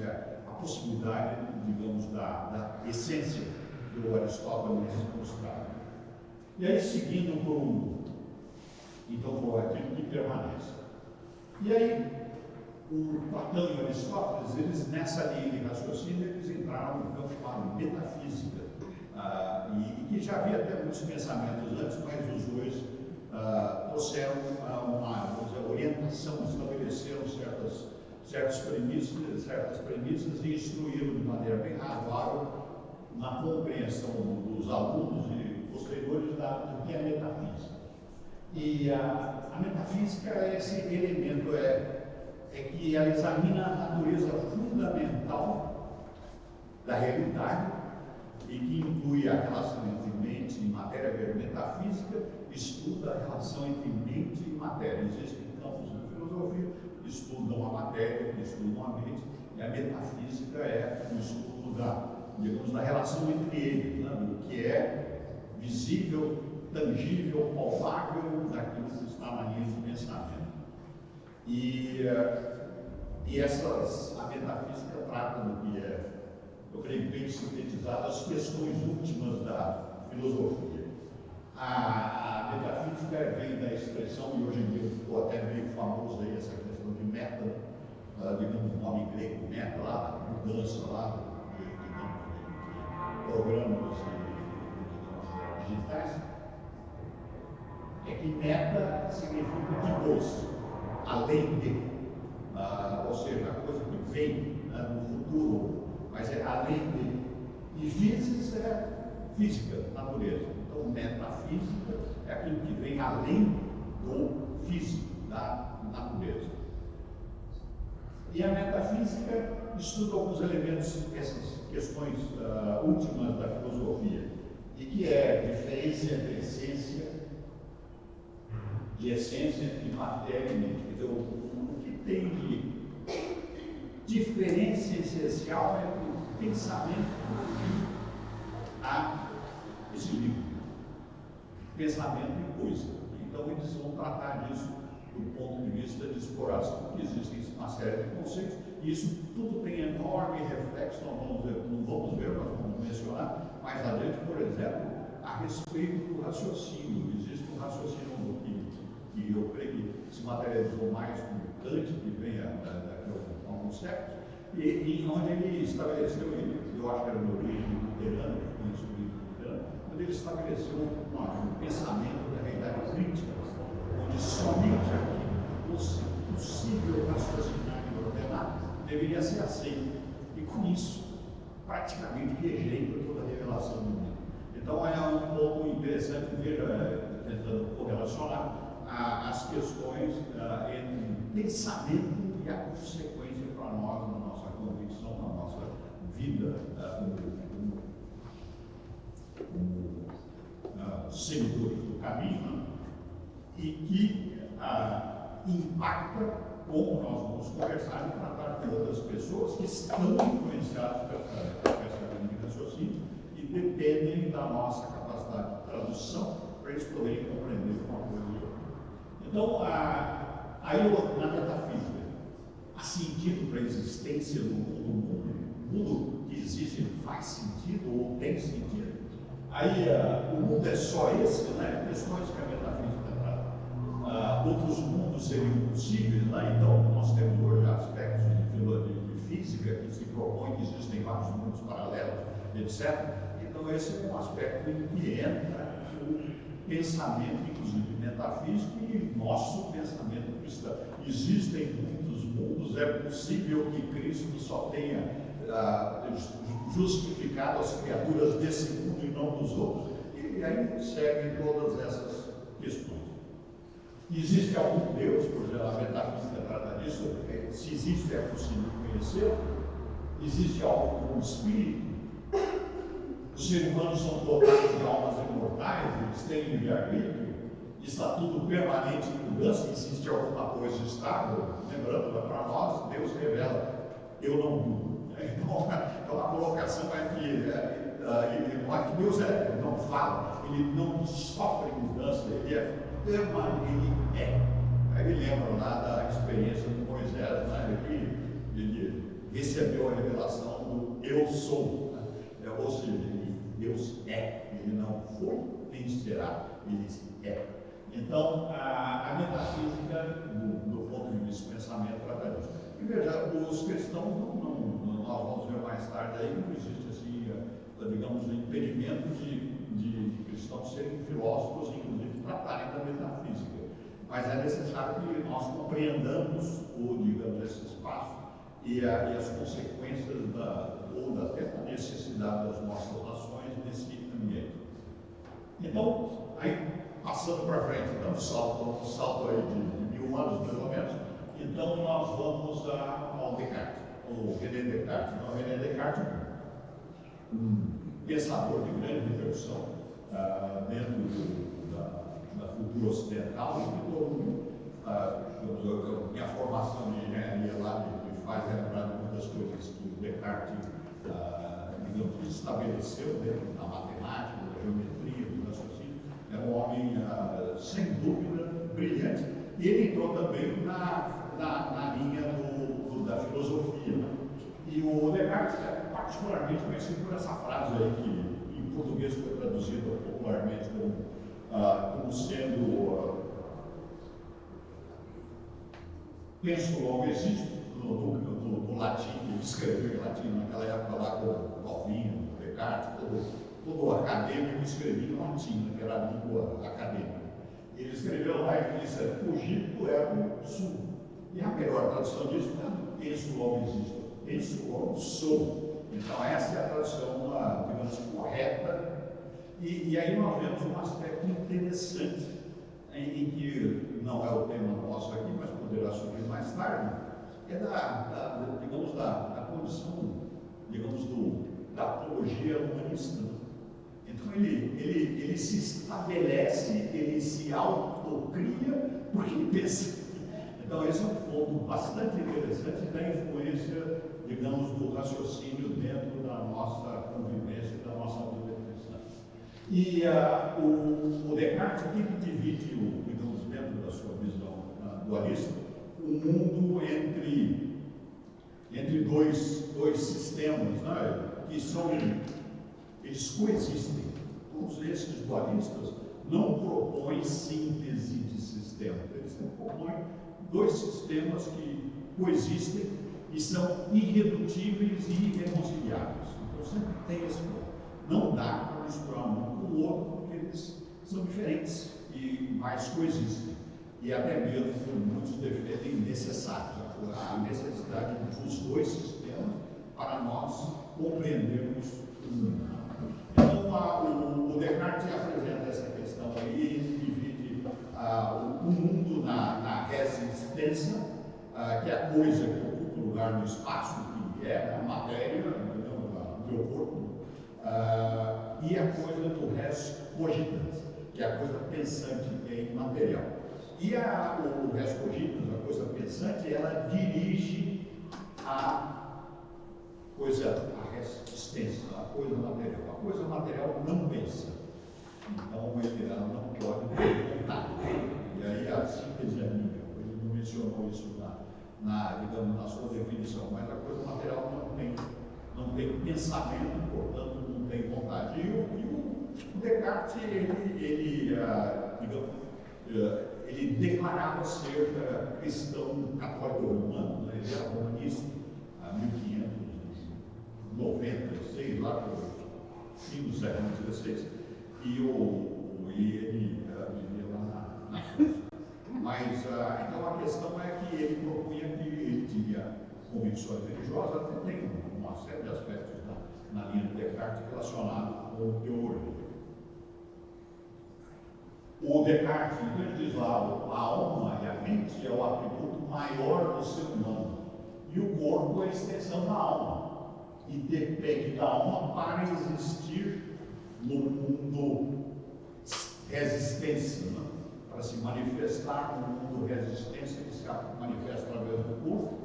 é a possibilidade, digamos, da essência que o Aristóteles mostrava. E aí, seguindo por aquilo que permanece. E aí, o Platão e o Aristóteles, eles, nessa linha de raciocínio, eles entraram no campo chamado metafísica, e que já havia até muitos pensamentos antes, mas os dois trouxeram uma orientação, estabeleceram certas premissas e instruíram de maneira bem razoável na compreensão dos alunos e posteriores do que é metafísica. E a metafísica é esse elemento, que ela examina a natureza fundamental da realidade e que inclui a relação entre mente e matéria. A metafísica estuda a relação entre mente e matéria. Existem campos na filosofia que estudam a matéria, que estudam a mente, e a metafísica é o estudo da relação entre eles, né, do que é visível, tangível, palpável daquilo que está na linha de pensamento. E a metafísica trata do que eu creio bem sintetizado, as questões últimas da filosofia. A metafísica vem da expressão, e hoje em dia ficou até meio famoso aí essa questão de meta, digamos, o nome grego, meta, lá, da mudança lá, de programas digitais. É que meta significa depois, além de, ou seja, a coisa que vem no futuro, mas é além de. E physis é física, natureza. Então, metafísica é aquilo que vem além do físico, da natureza. E a metafísica estuda alguns elementos, essas questões últimas da filosofia, e que é a diferença entre essência entre matéria e mente. Quer dizer, o que tem de diferença essencial entre o pensamento e esse livro. Pensamento e coisa. Então, eles vão tratar disso do ponto de vista de exploração, porque existem uma série de conceitos, e isso tudo tem enorme reflexo, não vamos ver, nós vamos mencionar mais adiante, por exemplo, a respeito do raciocínio. Existe um raciocínio que eu creio que se materializou mais com Kant, que vem daqui a alguns séculos, e onde ele estabeleceu, eu acho que era no origem luterano, onde ele estabeleceu um pensamento da realidade crítica, onde somente aquilo que fosse possível raciocinar e ordenar deveria ser aceito. E com isso, praticamente rejeita toda a revelação do mundo. Então é um ponto interessante, veja, tentando correlacionar as questões entre pensamento e a consequência para nós, na nossa convicção, na nossa vida como seguidores do caminho, e que impacta como nós vamos conversar e tratar com outras pessoas que estão influenciadas por essa linha de raciocínio e dependem da nossa capacidade de tradução para eles poderem compreender uma coisa e outra. Então, aí na metafísica, há sentido para a existência do mundo? O mundo que existe faz sentido ou tem sentido? Aí o mundo é só esse, né? Questões que a metafísica trata. Outros mundos seriam possíveis, né? Então nós temos hoje aspectos de física que se propõe que existem vários mundos paralelos, etc. Então esse é um aspecto em que entra o pensamento, inclusive metafísico, e nosso pensamento cristão. Existem muitos mundos, é possível que Cristo só tenha justificado as criaturas desse mundo e não dos outros, e aí seguem todas essas questões. Existe algum Deus, por exemplo, a metafísica trata disso, se existe é possível conhecer, existe algo como espírito, os seres humanos são dotados de almas imortais, eles têm livre-arbítrio, está tudo permanente em mudança, existe alguma coisa estável, lembrando, para nós, Deus revela, eu não mudo. Então, a colocação é que Deus não fala, ele não sofre mudança, ele é permanente, ele é. Aí lembram lá da experiência de Moisés, né? Ele recebeu a revelação do eu sou, né? Ou seja, Deus é, ele não foi nem será, ele é. Então, a metafísica, do ponto de vista do pensamento, trata disso. E veja, os cristãos nós vamos ver mais tarde aí, não existe assim, digamos, um impedimento de cristãos serem filósofos, inclusive tratarem da metafísica. Mas é necessário que nós compreendamos digamos, esse espaço e as consequências até da necessidade das nossas ações nesse ambiente. Então, aí, passando para frente, dando um salto aí de 1000 anos, mais ou menos, então nós vamos ao Descartes, ou René Descartes. Então, René Descartes, um pensador de grande repercussão dentro da cultura ocidental, e que todo mundo, minha formação de engenharia lá me faz lembrar de muitas coisas que o Descartes, digamos, estabeleceu dentro da matemática, da geometria, do raciocínio. É um homem, sem dúvida, brilhante. E ele entrou também na linha da filosofia. Né? E o Descartes é particularmente conhecido por essa frase aí, que em português foi traduzida popularmente como sendo penso logo existo, no latim, ele escreveu em latim naquela época lá com Calvino, Descartes, todo acadêmico escrevia em latim, que era a língua acadêmica. Ele escreveu lá e disse: cogito ergo sum. E a melhor tradução disso é penso logo existo, penso logo sou. Então essa é a tradução, digamos, correta. E aí nós vemos um aspecto interessante, em que não é o tema nosso aqui, mas poderá surgir mais tarde, é da condição, digamos, da apologia humanista. Então ele se estabelece, ele se autocria porque pensa. Então esse é um ponto bastante interessante da influência, digamos, do raciocínio dentro da nossa convivência, da nossa vida cristã. E o Descartes, o que divide dentro da sua visão dualista, um mundo entre dois sistemas, né, que eles coexistem. Todos esses dualistas não propõem síntese de sistemas, eles propõem dois sistemas que coexistem e são irredutíveis e irreconciliáveis. Então sempre tem esse ponto. Não dá para misturar um com o outro, porque eles são diferentes mas coexistem. E até mesmo, muitos defendem necessários, a necessidade dos dois sistemas para nós compreendermos o mundo. Então, o Descartes apresenta essa questão aí, ele divide o mundo na resistência, que é a coisa que ocupa o lugar no espaço, que é a matéria, o meu corpo, e a coisa do res cogitans, que é a coisa pensante, que é imaterial. E o res cogitans, a coisa pensante, ela dirige a resistência, a coisa material. A coisa material não pensa. Então, ela não pode ter contato. E aí a síntese é minha. Ele não mencionou isso digamos, na sua definição, mas a coisa material não tem pensamento, portanto, não tem vontade. E o Descartes, ele declarava ser cristão católico romano, né? Ele era romanista, 1596, lá para o fim do século XVI, e ele vivia lá na França. Mas, então, a questão é que ele propunha que ele tinha convicções religiosas, até tem uma série de aspectos na linha de Descartes relacionados com teologia. O Descartes, então, ele diz lá, a alma e a mente é o atributo maior do ser humano, e o corpo é a extensão da alma, e depende da alma para existir no mundo resistência, né? Para se manifestar no mundo resistência, que se manifesta através do corpo,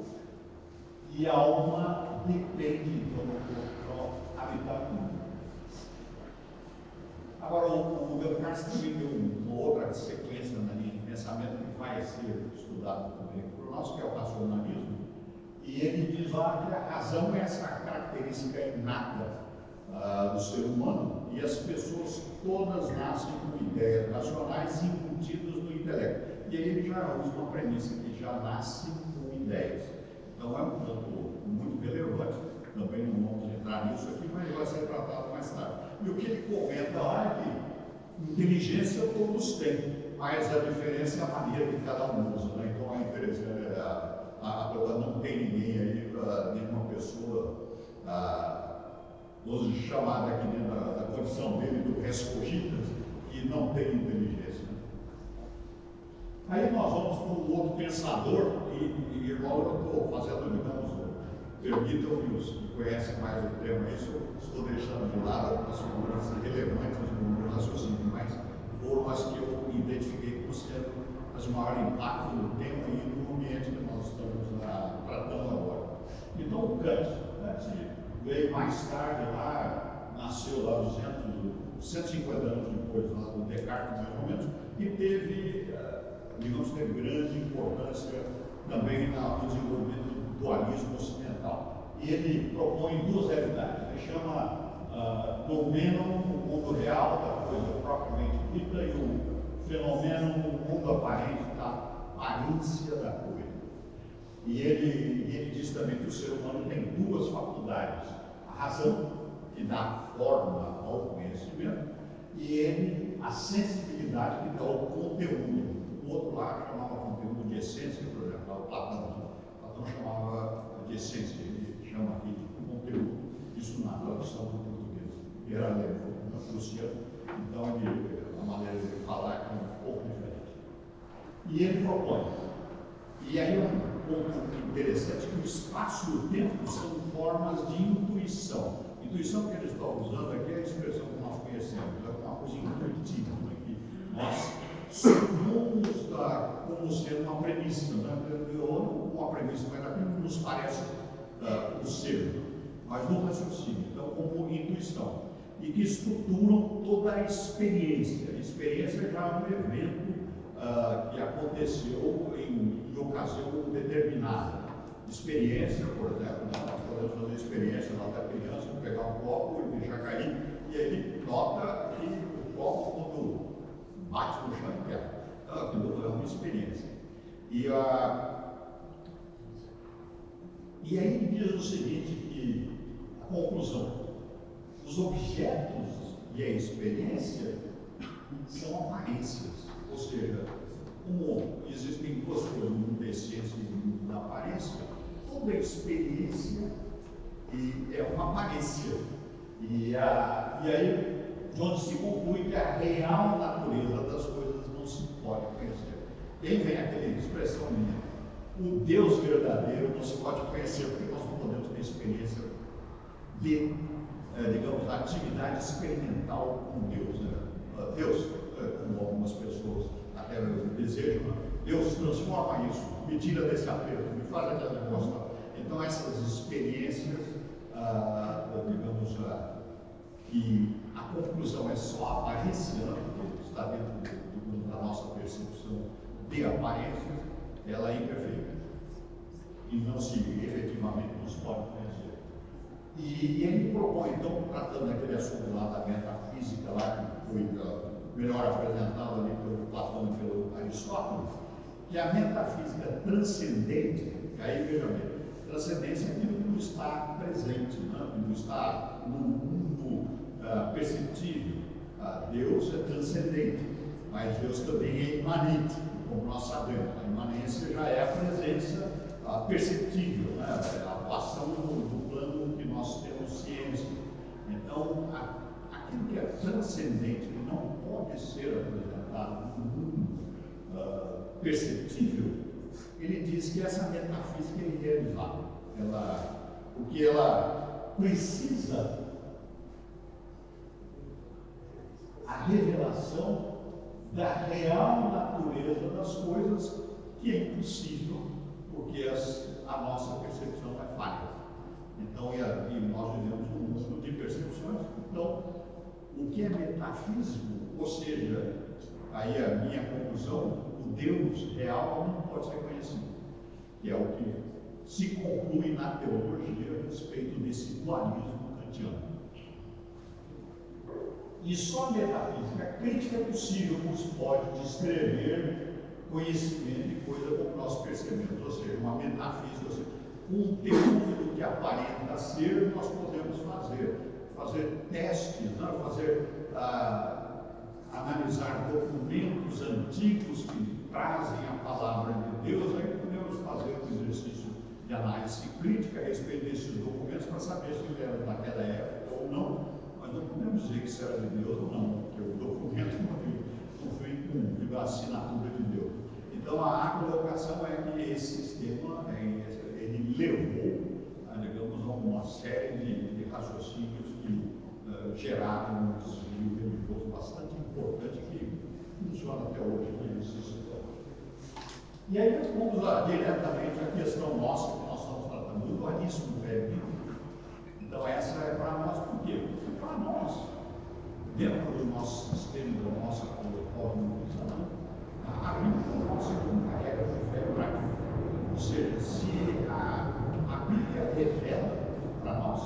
e a alma depende, então, do corpo para habitar o mundo. Agora, o Descartes também deu uma outra sequência na linha de pensamento que vai ser estudado também por nós, que é o racionalismo, e ele diz lá que a razão é essa característica inata do ser humano, e as pessoas todas nascem com ideias racionais embutidas no intelecto. E aí ele já usa uma premissa que já nasce com ideias. Então é um ponto muito relevante, também não vamos entrar nisso aqui, mas vai ser tratado mais tarde. E o que ele comenta lá é que inteligência todos têm, mas a diferença é a maneira que cada um usa, né? Então é interessante, não tem ninguém aí, nenhuma pessoa hoje chamada aqui dentro da condição dele do res cogitans, que não tem inteligência. Aí nós vamos para um outro pensador, e igual eu estou fazendo, digamos, permitam-me os que conhecem mais o tema, isso eu estou deixando de lado algumas figuras relevantes no meu raciocínio, mas foram as que eu identifiquei como sendo as de maior impacto no tema e no ambiente que nós estamos tratando agora. Então, o Kant veio mais tarde lá, nasceu lá 150 anos depois lá do Descartes, mais ou menos, e teve grande importância também no desenvolvimento do dualismo ocidental. E ele propõe duas realidades. Ele chama nomeno o mundo real da coisa propriamente dita e o fenômeno o mundo aparente da aparência da coisa. E ele diz também que o ser humano tem duas faculdades: a razão, que dá forma ao conhecimento, e a sensibilidade, que dá o conteúdo. O outro lá chamava conteúdo de essência, por exemplo, o Platão. Platão chamava de essência, ele chama aqui de conteúdo. Isso na tradução do português. Ele era alemão, prussiano, então a maneira de falar é um pouco diferente. E ele propõe. E aí um ponto interessante, que o espaço e o tempo são formas de intuição. Intuição que eles estão usando aqui é a expressão que nós conhecemos, é uma coisa intuitiva, né, que nós supomos como sendo uma premissa, né? Ou uma premissa, mas aquilo que nos parece o ser, mas no raciocínio, então como intuição, e que estruturam toda a experiência. A experiência já é um evento que aconteceu em ocasião determinada. Experiência, por exemplo, nós podemos fazer experiência lá da criança, pegar um copo e deixar cair, e ele nota que o copo, quando bate no chão, quebra. Então, aquilo é uma experiência. E aí ele diz o seguinte, que a conclusão, os objetos e a experiência são aparências, ou seja, como existem duas coisas, o mundo da essência e o mundo da aparência, toda experiência é uma aparência. E aí, onde se conclui que a real natureza das coisas não se pode conhecer. E aí vem aquela expressão minha, o Deus verdadeiro não se pode conhecer, porque nós não podemos ter experiência de, digamos, atividade experimental com Deus. Né? Deus, como algumas pessoas até desejam, Deus transforma isso, me tira desse aperto, me faz aquele negócio. Então essas experiências, digamos, que a conclusão é só aparência, que está dentro da nossa percepção de aparências, ela é imperfeita e não se efetivamente nos pode conhecer. E ele propõe, então, tratando aquele assunto lá da metafísica, lá que foi melhor apresentado ali pelo Platão e pelo Aristóteles, que a metafísica transcendente, que aí veja bem, transcendência é aquilo que não está presente, né? Que não está no mundo perceptível. Deus é transcendente, mas Deus também é imanente, como nós sabemos. A imanência já é a presença perceptível, né? A atuação do plano que nós temos ciência. Então, aquilo que é transcendente não pode ser apresentado no mundo perceptível. Ele diz que essa metafísica é irrealizável. Porque ela precisa a revelação da real natureza das coisas, que é impossível, porque a nossa percepção é falha. Então, e nós vivemos num mundo de percepções. Então, o que é metafísico, ou seja, aí a minha conclusão, o Deus real não pode ser conhecido, que é o que se conclui na teologia a respeito desse dualismo kantiano. E só a metafísica crítica é possível nos pode descrever conhecimento de coisa como nós percebemos, ou seja, uma metafísica, ou seja, um termo que aparenta ser, nós podemos fazer testes, né? Analisar documentos antigos que trazem a palavra de Deus, aí podemos fazer um exercício de análise crítica a respeito desses documentos para saber se ele era daquela época ou não, mas não podemos dizer que isso era de Deus ou não, porque o documento não foi com a assinatura de Deus. Então a colocação é que esse sistema ele levou, digamos, a uma série de raciocínios que geraram um desvio religioso bastante importante que funciona até hoje nesse sistema. E aí nós vamos diretamente à questão nossa que nós estamos tratando, do dualismo velho. Então essa é para nós, por quê? Porque para nós, dentro do nosso sistema, da nossa cosmovisão, a Bíblia é a segunda regra do velho para aqui. Ou seja, se a Bíblia revela para nós,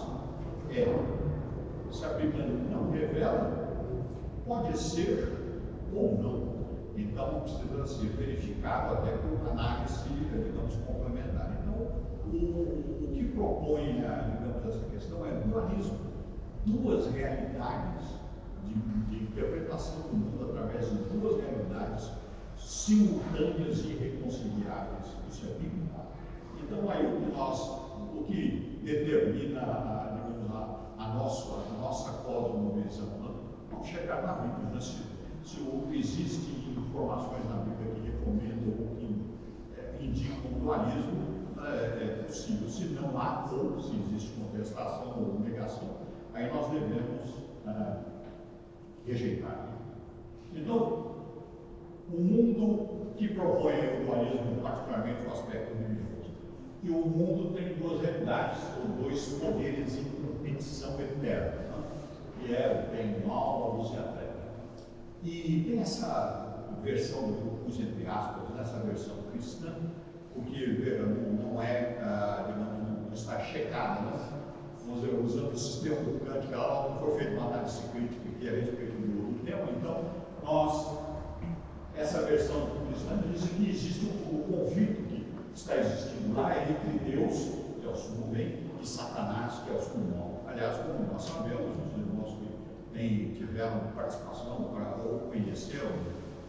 se a Bíblia não revela, pode ser ou não. Então precisa ser verificado até por análise, digamos, complementar. Então, o que propõe, digamos, essa questão é dualismo. Duas realidades de interpretação do mundo através de duas realidades simultâneas e irreconciliáveis. Isso é bíblico. Então, aí o que determina, digamos, a nossa cosmovisão, não chegar na Bíblia, né? Se existem informações na Bíblia que recomendam ou que indicam o dualismo, é possível. Se não há, ou se existe contestação ou negação, aí nós devemos rejeitar. Então, o mundo que propõe o dualismo, particularmente o aspecto religioso, e o mundo tem duas realidades, ou dois poderes em competição eterna, que é o bem e o mal, a luz e a treva. E tem essa versão, eu pus entre aspas, nessa versão cristã, porque não é, digamos, não está checada, né? Nós usando o sistema do Kant, ela não foi feita uma análise crítica que é a respeito do tema, então essa versão cristã diz que existe o conflito que está existindo lá entre Deus, que é o sumo bem, e Satanás, que é o sumo mal. Aliás, como nós sabemos, os irmãos que tiveram participação ou conheceram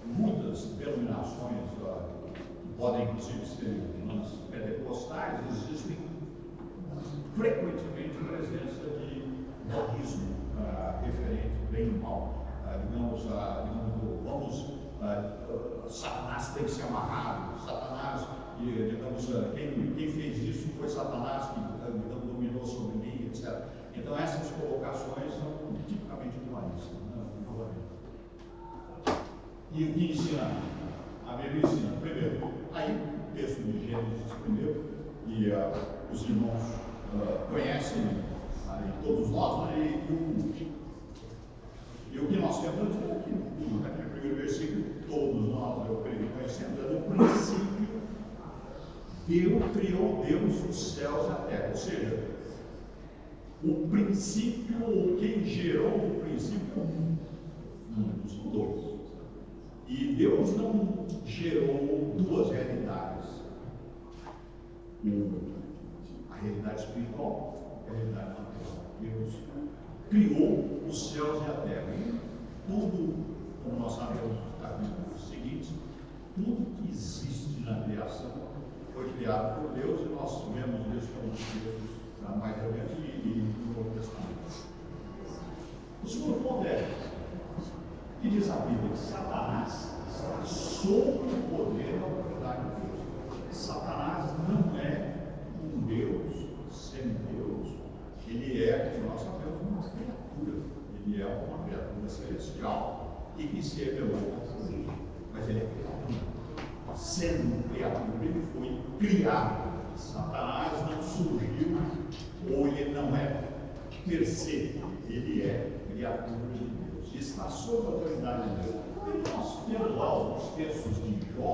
muitas denominações que podem inclusive ser irmãs pentecostais, existem frequentemente presença de modismo referente bem e mal. Satanás tem que ser amarrado, Satanás, quem fez isso foi Satanás que dominou sobre mim, etc. Então essas colocações são tipicamente dualistas, né? E o que ensina? A Bíblia ensina, primeiro, aí o texto de Gênesis primeiro, e os irmãos conhecem, e todos nós, né? E o que nós temos aqui, naquele primeiro versículo, todos nós, eu creio, conhecemos, é no princípio, criou Deus os céus e a terra. Ou seja, o princípio, ou quem gerou o princípio, dos dois. E Deus não gerou duas realidades. A realidade espiritual e a realidade material. Deus criou os céus e a terra. E tudo, como nós sabemos nos capítulos seguintes, tudo que existe na criação foi criado por Deus, e nós vemos isso como textos mais adiante e no Novo Testamento. O segundo ponto é que diz a Bíblia que Satanás está sob o poder da autoridade de Deus. Satanás não é um Deus, semideus. Ele é, como nós sabemos, uma criatura. Ele é uma criatura celestial e que se revelou a Deus. Mas ele é criatura. Sendo criatura, ele foi criado. Satanás não surgiu, ou ele não é per se. Ele é criatura de Deus. Está sob a autoridade de Deus. E nós temos lá os textos de Jó,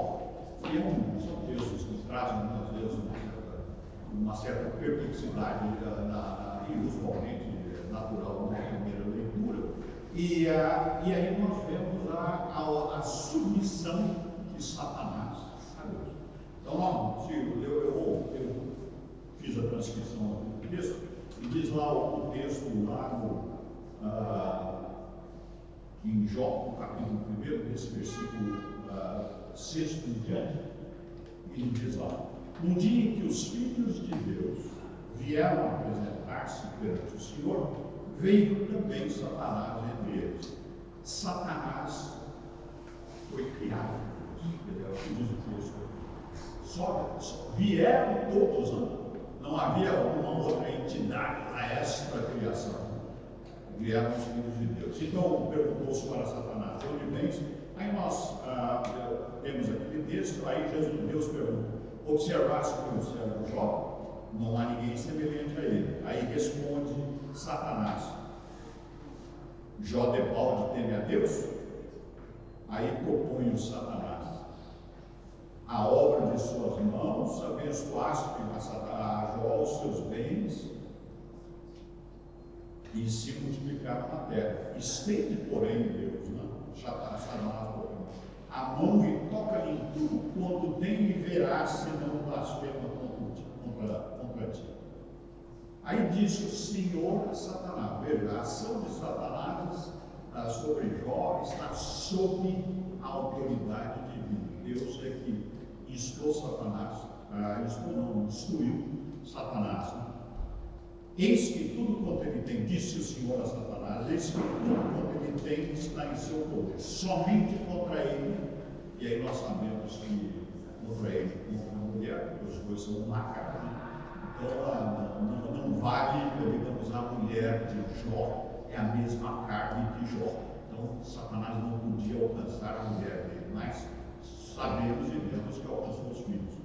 que são textos que trazem muitas vezes uma certa perplexidade e usualmente natural na primeira leitura. E aí nós vemos a submissão de Satanás a Deus. Então, eu fiz a transcrição do texto, e diz lá o texto em Jó, no capítulo 1, desse versículo 6 em diante, ele diz lá: no dia em que os filhos de Deus vieram apresentar-se perante o Senhor, veio também Satanás entre eles. Satanás foi criado por Deus, é o que diz o texto. Só vieram todos, não havia uma outra entidade para esta criação. Vieram os filhos de Deus. Então perguntou-se para Satanás: de onde vens? Aí nós temos aquele texto, aí Deus pergunta: observaste que o servo Jó, não há ninguém semelhante a ele. Aí responde Satanás: Jó de balde teme a Deus? Aí propõe o Satanás: a obra de suas mãos, abençoaste a Jó os seus bens e se multiplicaram na terra. Estende, porém, Deus, Satanás, a mão e toca-lhe em tudo quanto tem e verás, se não blasfema contra ti. Aí disse o Senhor a Satanás. Veja, a ação de Satanás sobre Jó está sob a autoridade divina. Deus é que instou Satanás, instruiu Satanás. Eis que tudo quanto ele tem, disse o Senhor a Satanás, eis que tudo quanto ele tem está em seu poder, somente contra ele. E aí nós sabemos que contra ele, contra a mulher, os dois são uma carne. Então não vale, digamos, a mulher de Jó é a mesma carne que Jó. Então Satanás não podia alcançar a mulher dele, mas sabemos e vemos que alcançou os filhos.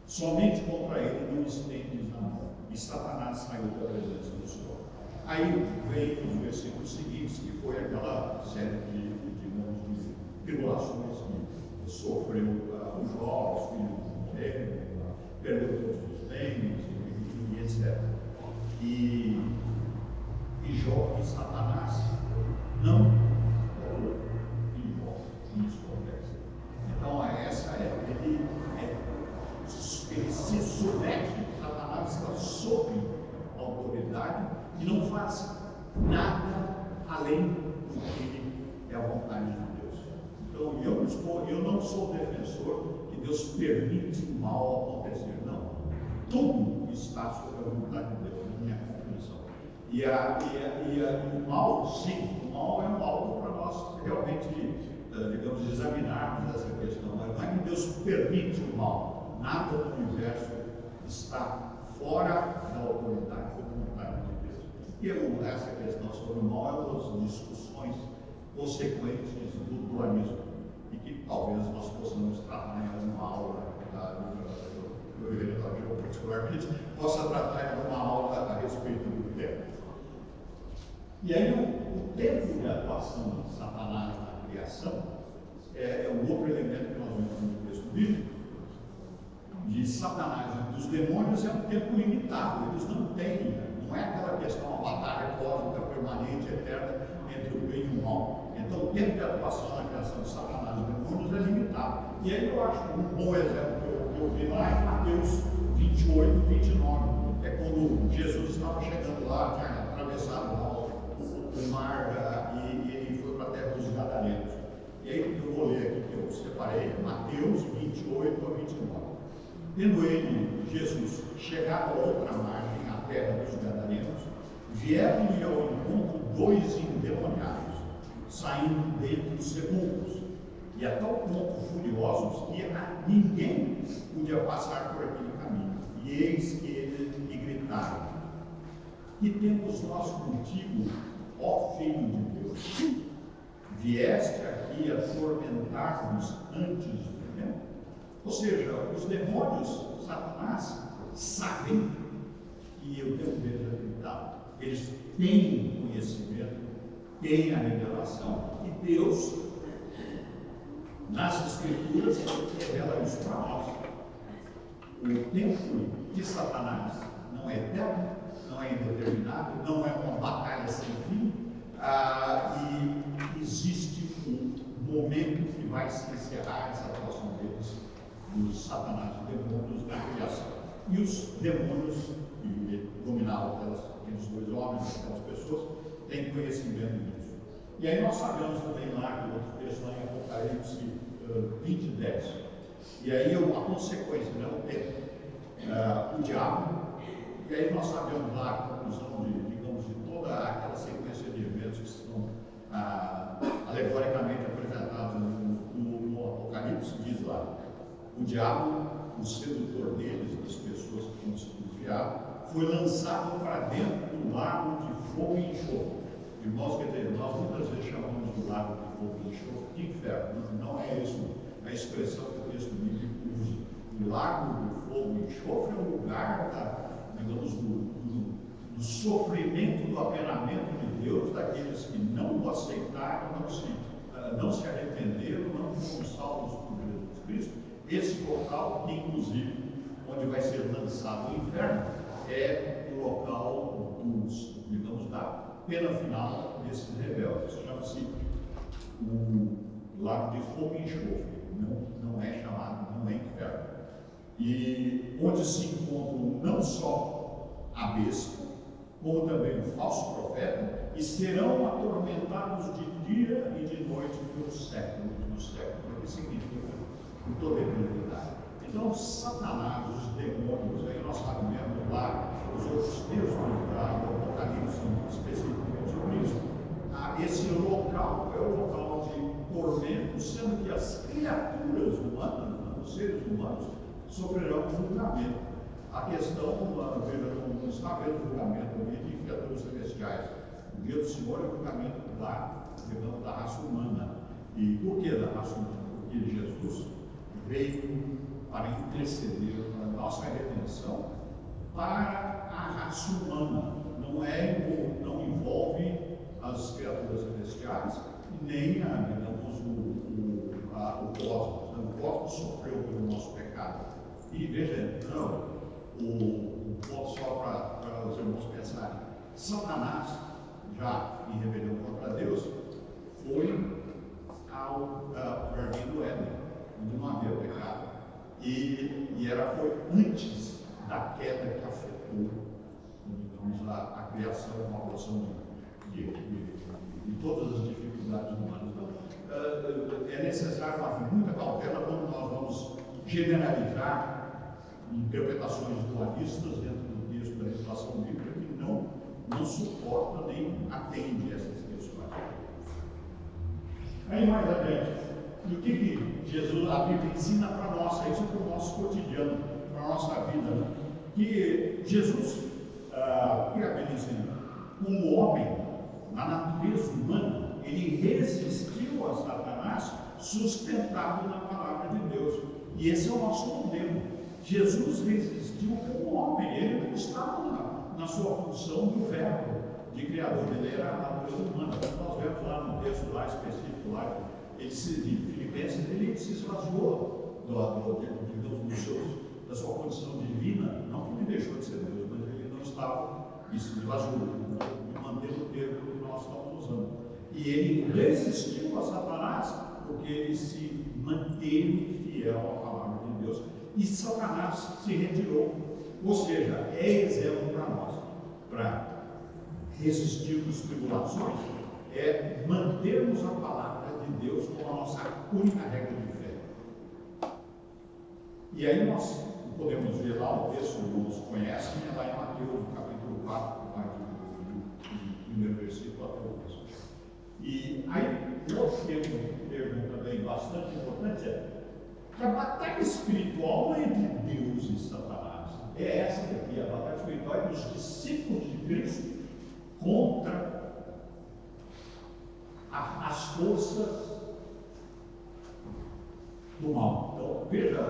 Somente contra ele não estendes a mão. E Satanás saiu da presença do Senhor. Aí vem os versículos seguintes, que foi aquela série de tribulações que sofreu o Jó, os filhos do Moreno, perdeu todos os bens, e etc. E Jó e Satanás não falou em Jó, isso acontece. Então, ele se submete, Satanás está sob a autoridade e não faz nada além do que é a vontade de Deus. Então, eu não sou defensor que Deus permite o mal acontecer, não. Tudo está sob a vontade de Deus, na minha compreensão. E o mal, sim, o mal é um algo para nós realmente, digamos, examinarmos essa questão. Mas não é que Deus permite o mal. Nada no universo está fora da autoridade da vontade de Deus. E essa questão sobre o mal é uma das discussões consequentes do dualismo, e que talvez nós possamos tratar em alguma aula, eu particularmente possa tratar em alguma aula a respeito do tema. E aí o tempo de atuação de Satanás na criação é um outro elemento que nós vemos no texto bíblico. De Satanás e dos demônios é um tempo limitado, eles não é aquela questão, uma batalha cósmica permanente, eterna, entre o bem e o mal. Então o tempo de atuação na criação de Satanás e demônios é limitado. E aí eu acho que um bom exemplo que eu vi lá é Mateus 28, 29. É quando Jesus estava chegando lá, tinha atravessado lá o mar e ele foi para a terra dos Gadarenos. E aí eu vou ler aqui que eu separei, Mateus 28 a 29. Tendo ele, Jesus, chegado a outra margem, a terra dos Gadarenos, vieram-lhe ao encontro 2 endemoniados, saindo dentre os sepulcros, e a tal ponto furiosos que ninguém podia passar por aquele caminho. E eis que eles lhe gritaram: que temos nós contigo, ó Filho de Deus? Vieste aqui atormentar-nos antes do tempo? Ou seja, os demônios, Satanás, sabem que o tempo deles é limitado. Eles têm conhecimento, têm a revelação, e Deus, nas Escrituras, revela isso para nós. O tempo de Satanás não é eterno, não é indeterminado, não é uma batalha sem fim, e existe um momento que vai se encerrar essa atuação deles, dos Satanás e demônios na criação. E os demônios que dominavam aqueles 2 homens, aquelas pessoas, têm conhecimento disso. E aí nós sabemos também lá, que outro texto lá em Apocalipse 20, 10. E aí a consequência, o tempo, o diabo. E aí nós sabemos lá a conclusão de toda aquela sequência de eventos que são alegoricamente apresentados no Apocalipse. Diz lá: o diabo, o sedutor deles, das pessoas que tinham sido desviadas, foi lançado para dentro do lago de fogo e enxofre. Irmãos, quer dizer, nós muitas vezes chamamos do lago de fogo e enxofre de inferno. Não é isso a expressão que o texto bíblico usa. O lago de fogo e enxofre é um lugar, digamos, do sofrimento, do apenamento de Deus, daqueles que não o aceitaram, não se arrependeram, não foram salvos por Jesus Cristo. Esse local, inclusive, onde vai ser lançado o inferno, é o local digamos, da pena final desses rebeldes. Chama-se o lago de fogo e enxofre. Não é chamado, não é inferno. E onde se encontram não só a besta, como também o falso profeta, e serão atormentados de dia e de noite pelos séculos dos séculos. O que significa por toda a eternidade. Então, Satanás, os demônios, aí nós sabemos lá, os outros textos do Apocalipse especificamente sobre isso, esse local é o local de tormento, sendo que as criaturas humanas, os seres humanos, sofrerão julgamento. A questão, veja, não está havendo julgamento de criaturas celestiais. O dia do Senhor é o julgamento da raça humana. E por que da raça humana? Porque Jesus veio para interceder para a nossa redenção, para a raça humana. Não envolve as criaturas celestiais, nem, digamos, o cosmos. O cosmos sofreu pelo nosso pecado. E veja, não, o ponto só para os irmãos pensarem: Satanás, já em rebelião contra Deus, foi ao jardim do Éden, onde não havia pecado. E foi antes da queda que afetou, digamos, a criação, uma porção de todas as dificuldades humanas. Então, é necessário muita cautela quando nós vamos generalizar interpretações dualistas dentro do texto da legislação bíblica que não suporta nem atende essas questões. Aí mais adiante, e o que Jesus, a Bíblia ensina para nós, é isso para o nosso cotidiano, para a nossa vida, né? Que Jesus, o que a Bíblia ensina? O homem, na natureza humana, ele resistiu a Satanás sustentado na palavra de Deus. E esse é o nosso modelo. Jesus resistiu como homem, ele não estava na sua função do verbo de criador, ele era a natureza humana. Nós vemos lá no texto lá específico, lá, de Filipenses, ele se esvaziou da sua condição divina, não que ele deixou de ser Deus, mas ele não estava, e se esvaziou, de manter o termo que nós estamos usando. E ele resistiu a Satanás, porque ele se manteve fiel à palavra de Deus. E Satanás se retirou. Ou seja, é exemplo para nós, para resistirmos tribulações, é mantermos a palavra de Deus como a nossa única regra de fé. E aí nós podemos ver lá o texto que todos conhecem, é lá em Mateus, capítulo 4, do primeiro versículo até o texto. E aí, outro pergunta também bastante importante é que a batalha espiritual não é entre Deus e Satanás. É essa daqui, a batalha espiritual é dos discípulos de Cristo contra as forças do mal. Então, veja,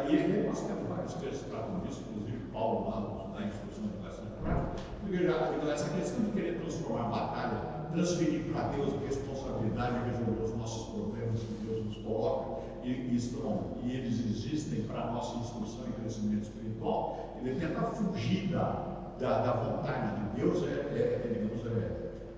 e aí nós temos vários textos que tratam disso, inclusive Paulo lá na instrução de bastante prática. Veja, essa questão de querer transformar a batalha, transferir para Deus a responsabilidade de resolver os nossos problemas que Deus nos coloca, e eles existem para a nossa instrução e crescimento espiritual, ele tenta fugir da vontade de Deus,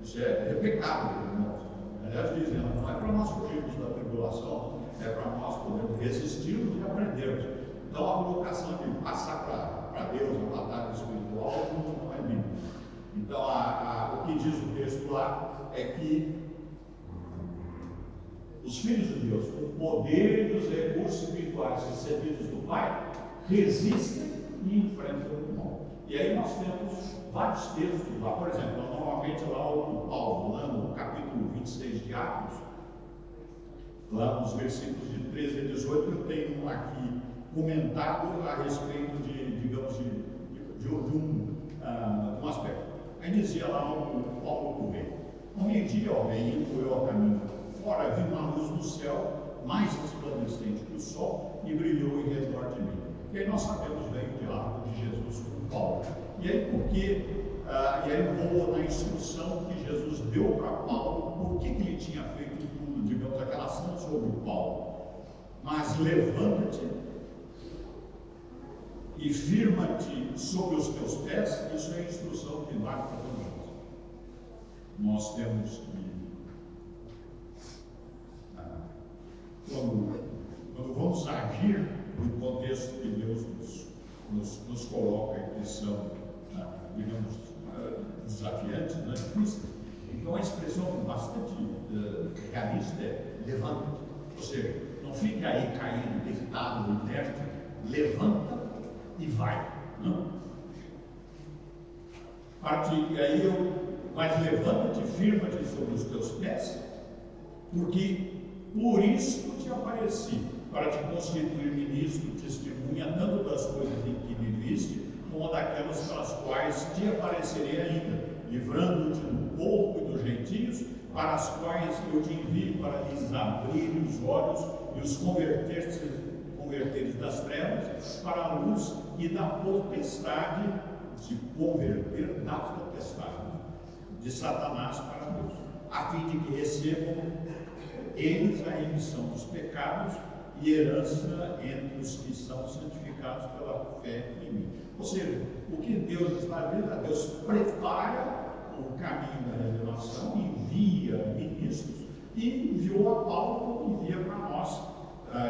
isso é pecado, irmãos. Aliás, dizem, não é para nós fugirmos da tribulação, é para nós podermos resistirmos e aprendermos. Então, a colocação de passar para Deus a batalha espiritual não é bíblica. Então, o que diz o texto lá é que os filhos de Deus, com o poder dos recursos espirituais recebidos do Pai, resistem e enfrentam o mal. E aí nós temos vários textos lá, por exemplo, normalmente lá o Paulo, lá no capítulo 26 de Atos, lá nos versículos de 13 a 18, eu tenho aqui comentado a respeito de um aspecto. Aí dizia lá o Paulo do Rei: ao meio-dia, ó bem, indo eu ao caminho fora, vi uma luz do céu, mais resplandecente que o sol, e brilhou em redor de mim. E aí nós sabemos bem o diálogo de Jesus com Paulo. E aí e aí eu vou na instrução que Jesus deu para Paulo, por que ele tinha feito tudo, digamos, aquela ação sobre Paulo. Mas levanta-te e firma-te sobre os teus pés, isso é a instrução que vale para todos nós. Nós temos que, quando vamos agir no contexto que Deus nos coloca e que são, digamos, desafiantes, não é difícil. Então a expressão bastante realista é levanta-te. Ou seja, não fique aí caído, deitado, inerte, levanta e vai. Não? Mas levanta-te, firma-te sobre os teus pés, porque por isso te apareci, para te constituir ministro, testemunha, tanto das coisas em que me viste, como daquelas pelas quais te aparecerei ainda, livrando-te do povo e dos gentios, para as quais eu te envio, para lhes abrir os olhos e os converteres das trevas para a luz, e da potestade, se converter da potestade de Satanás para Deus, a fim de que recebam eles a remissão dos pecados e herança entre os que são santificados pela fé em mim. Ou seja, o que Deus está dizendo, Deus prepara o caminho da revelação, envia ministros e enviou a Paulo, como envia para nós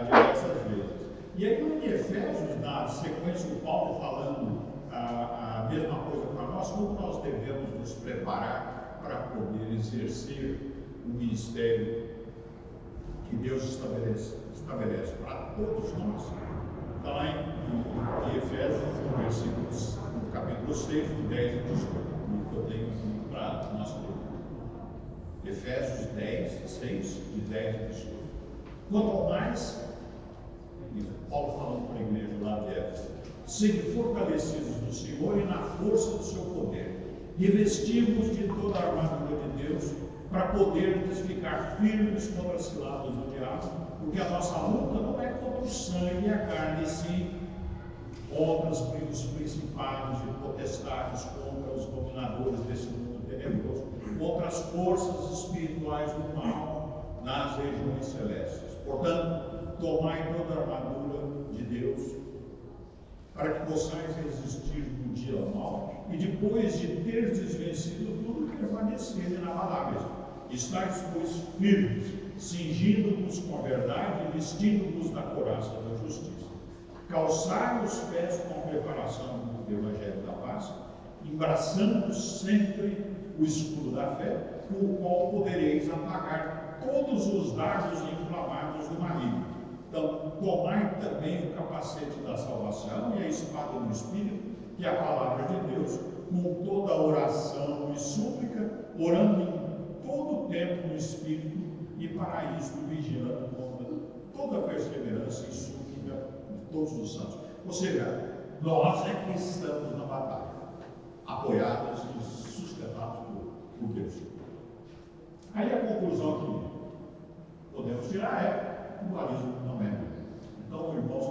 diversas vezes. E aí, em Efésios, na sequência, o Paulo falando a mesma coisa para nós, como nós devemos nos preparar para poder exercer o ministério que Deus estabelece para todos nós. Está lá em Efésios, no capítulo 6, do 10 e 18, que eu tenho aqui para nós ler. Efésios 10, 6, de 10 e 18. Quanto ao mais, Paulo falando para a igreja lá de Éfeso, sede fortalecidos no Senhor e na força do seu poder, revestimos de toda a armadura de Deus, para podermos ficar firmes contra as ciladas do diabo, porque a nossa luta não é contra o sangue e a carne, e sim contra os principados e potestades, contra os dominadores desse mundo tenebroso, contra as forças espirituais do mal nas regiões celestes. Portanto, tomai toda a armadura de Deus, para que possais resistir no dia mau, e depois de teres vencido tudo, permanecer inabaláveis. Estais, pois, firmes, cingindo-vos com a verdade e vestindo-vos da couraça da justiça. Calçai os pés com a preparação do Evangelho da paz, embraçando sempre o escudo da fé, com o qual podereis apagar todos os dardos inflamados do maligno. Então, tomai também o capacete da salvação e a espada do Espírito, que é a palavra de Deus, com toda oração e súplica, orando em todo o tempo no Espírito, e para isto vigiando contra toda perseverança e súplica de todos os santos. Ou seja, nós é que estamos na batalha, apoiados e sustentados por Deus. Aí a conclusão que podemos tirar é: o dualismo não é Bíblia. Então, irmãos,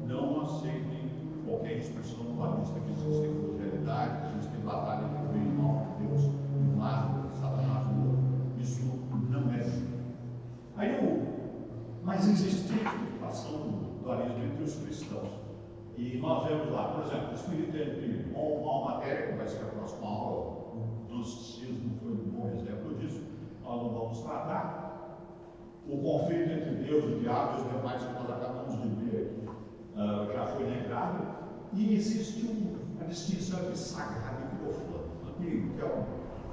não aceitem qualquer instrução dualista que existe crucialidade, que existe batalha entre o bem e o mal de Deus, de um lado, Satanás do outro. Isso não é Bíblia. Mas existe preocupação do dualismo entre os cristãos. E nós vemos lá, por exemplo, o espírito entre bom, mal, matéria, que vai ser a próxima aula. O gnosticismo foi um bom exemplo disso. Nós não vamos tratar. O conflito entre Deus e o diabo e os demais que nós acabamos de ver aqui já foi negado. E existe uma distinção entre sagrado e profano, que é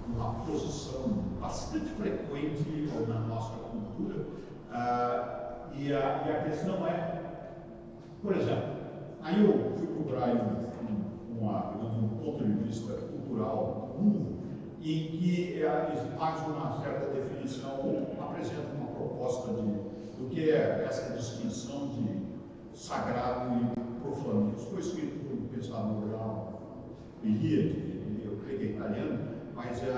uma posição bastante frequente na nossa cultura. E a questão é, por exemplo, aí eu fui procurar um ponto de vista cultural do mundo, em que faz uma certa definição, apresenta uma proposta do que é essa distinção de sagrado e profano. Isso foi escrito por um pensador já, eu creio que é italiano, mas foi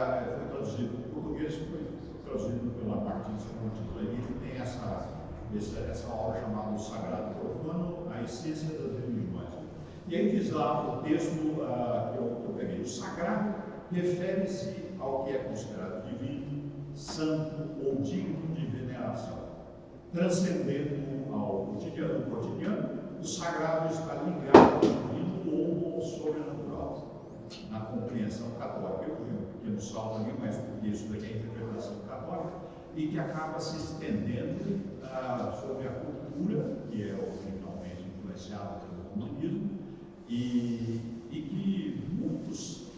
traduzido em português, foi traduzido pela Martins Fontes. Aí ele tem essa obra chamada O Sagrado e Profano, a essência das religiões. E aí diz lá o texto que eu peguei: o sagrado refere-se ao que é considerado divino, santo ou digno de veneração. Transcendendo ao cotidiano, o sagrado está ligado ao divino ou ao sobrenatural, na compreensão católica. Eu vi um pequeno salto ali, mas porque isso daqui é a interpretação católica, e que acaba se estendendo sobre a cultura, que é originalmente influenciada pelo humanismo, e que muitos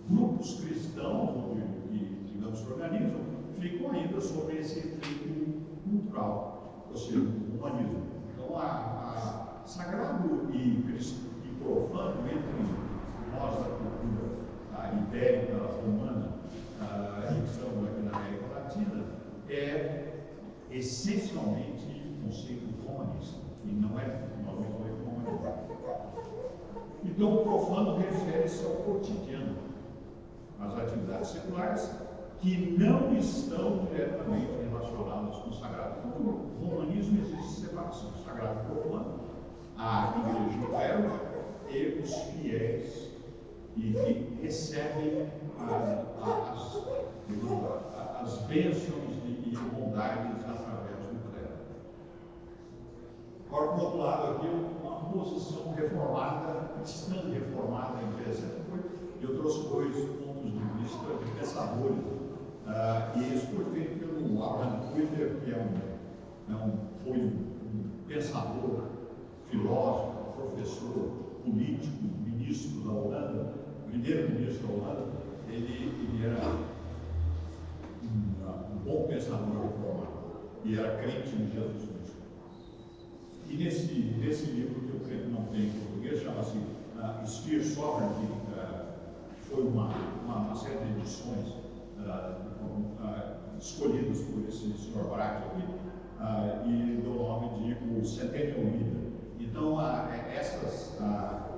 grupos cristãos, que digamos se organizam, ficam ainda sobre esse efeito cultural, ou seja, o humanismo. Então, sagrado e profano entre nós da cultura ibérica, romana, e que estamos aqui na América Latina, é essencialmente um conceito romanista, e não é humanista. Então, o profano refere-se ao cotidiano, às atividades seculares que não estão diretamente relacionadas com o sagrado. No romanismo existe separação: sagrado e profano, a igreja interna e os fiéis, e que recebem as bênçãos e bondades através do clero. Agora, por outro lado, aqui uma posição reformada, cristã reformada, interessante. Eu trouxe 2 pontos de vista de pensadores, e isso foi feito pelo Abraham Kuyper, que foi um pensador, filósofo, professor, político, ministro da Holanda, primeiro-ministro da Holanda. Ele era um bom pensador reformado e era crente em Jesus Cristo. E nesse livro, que eu creio que não tem em português, chama-se Sphere Sovereignty, foi uma série de edições escolhidas por esse Sr. Braque aqui, e deu o nome de O Centennial Leader. Então,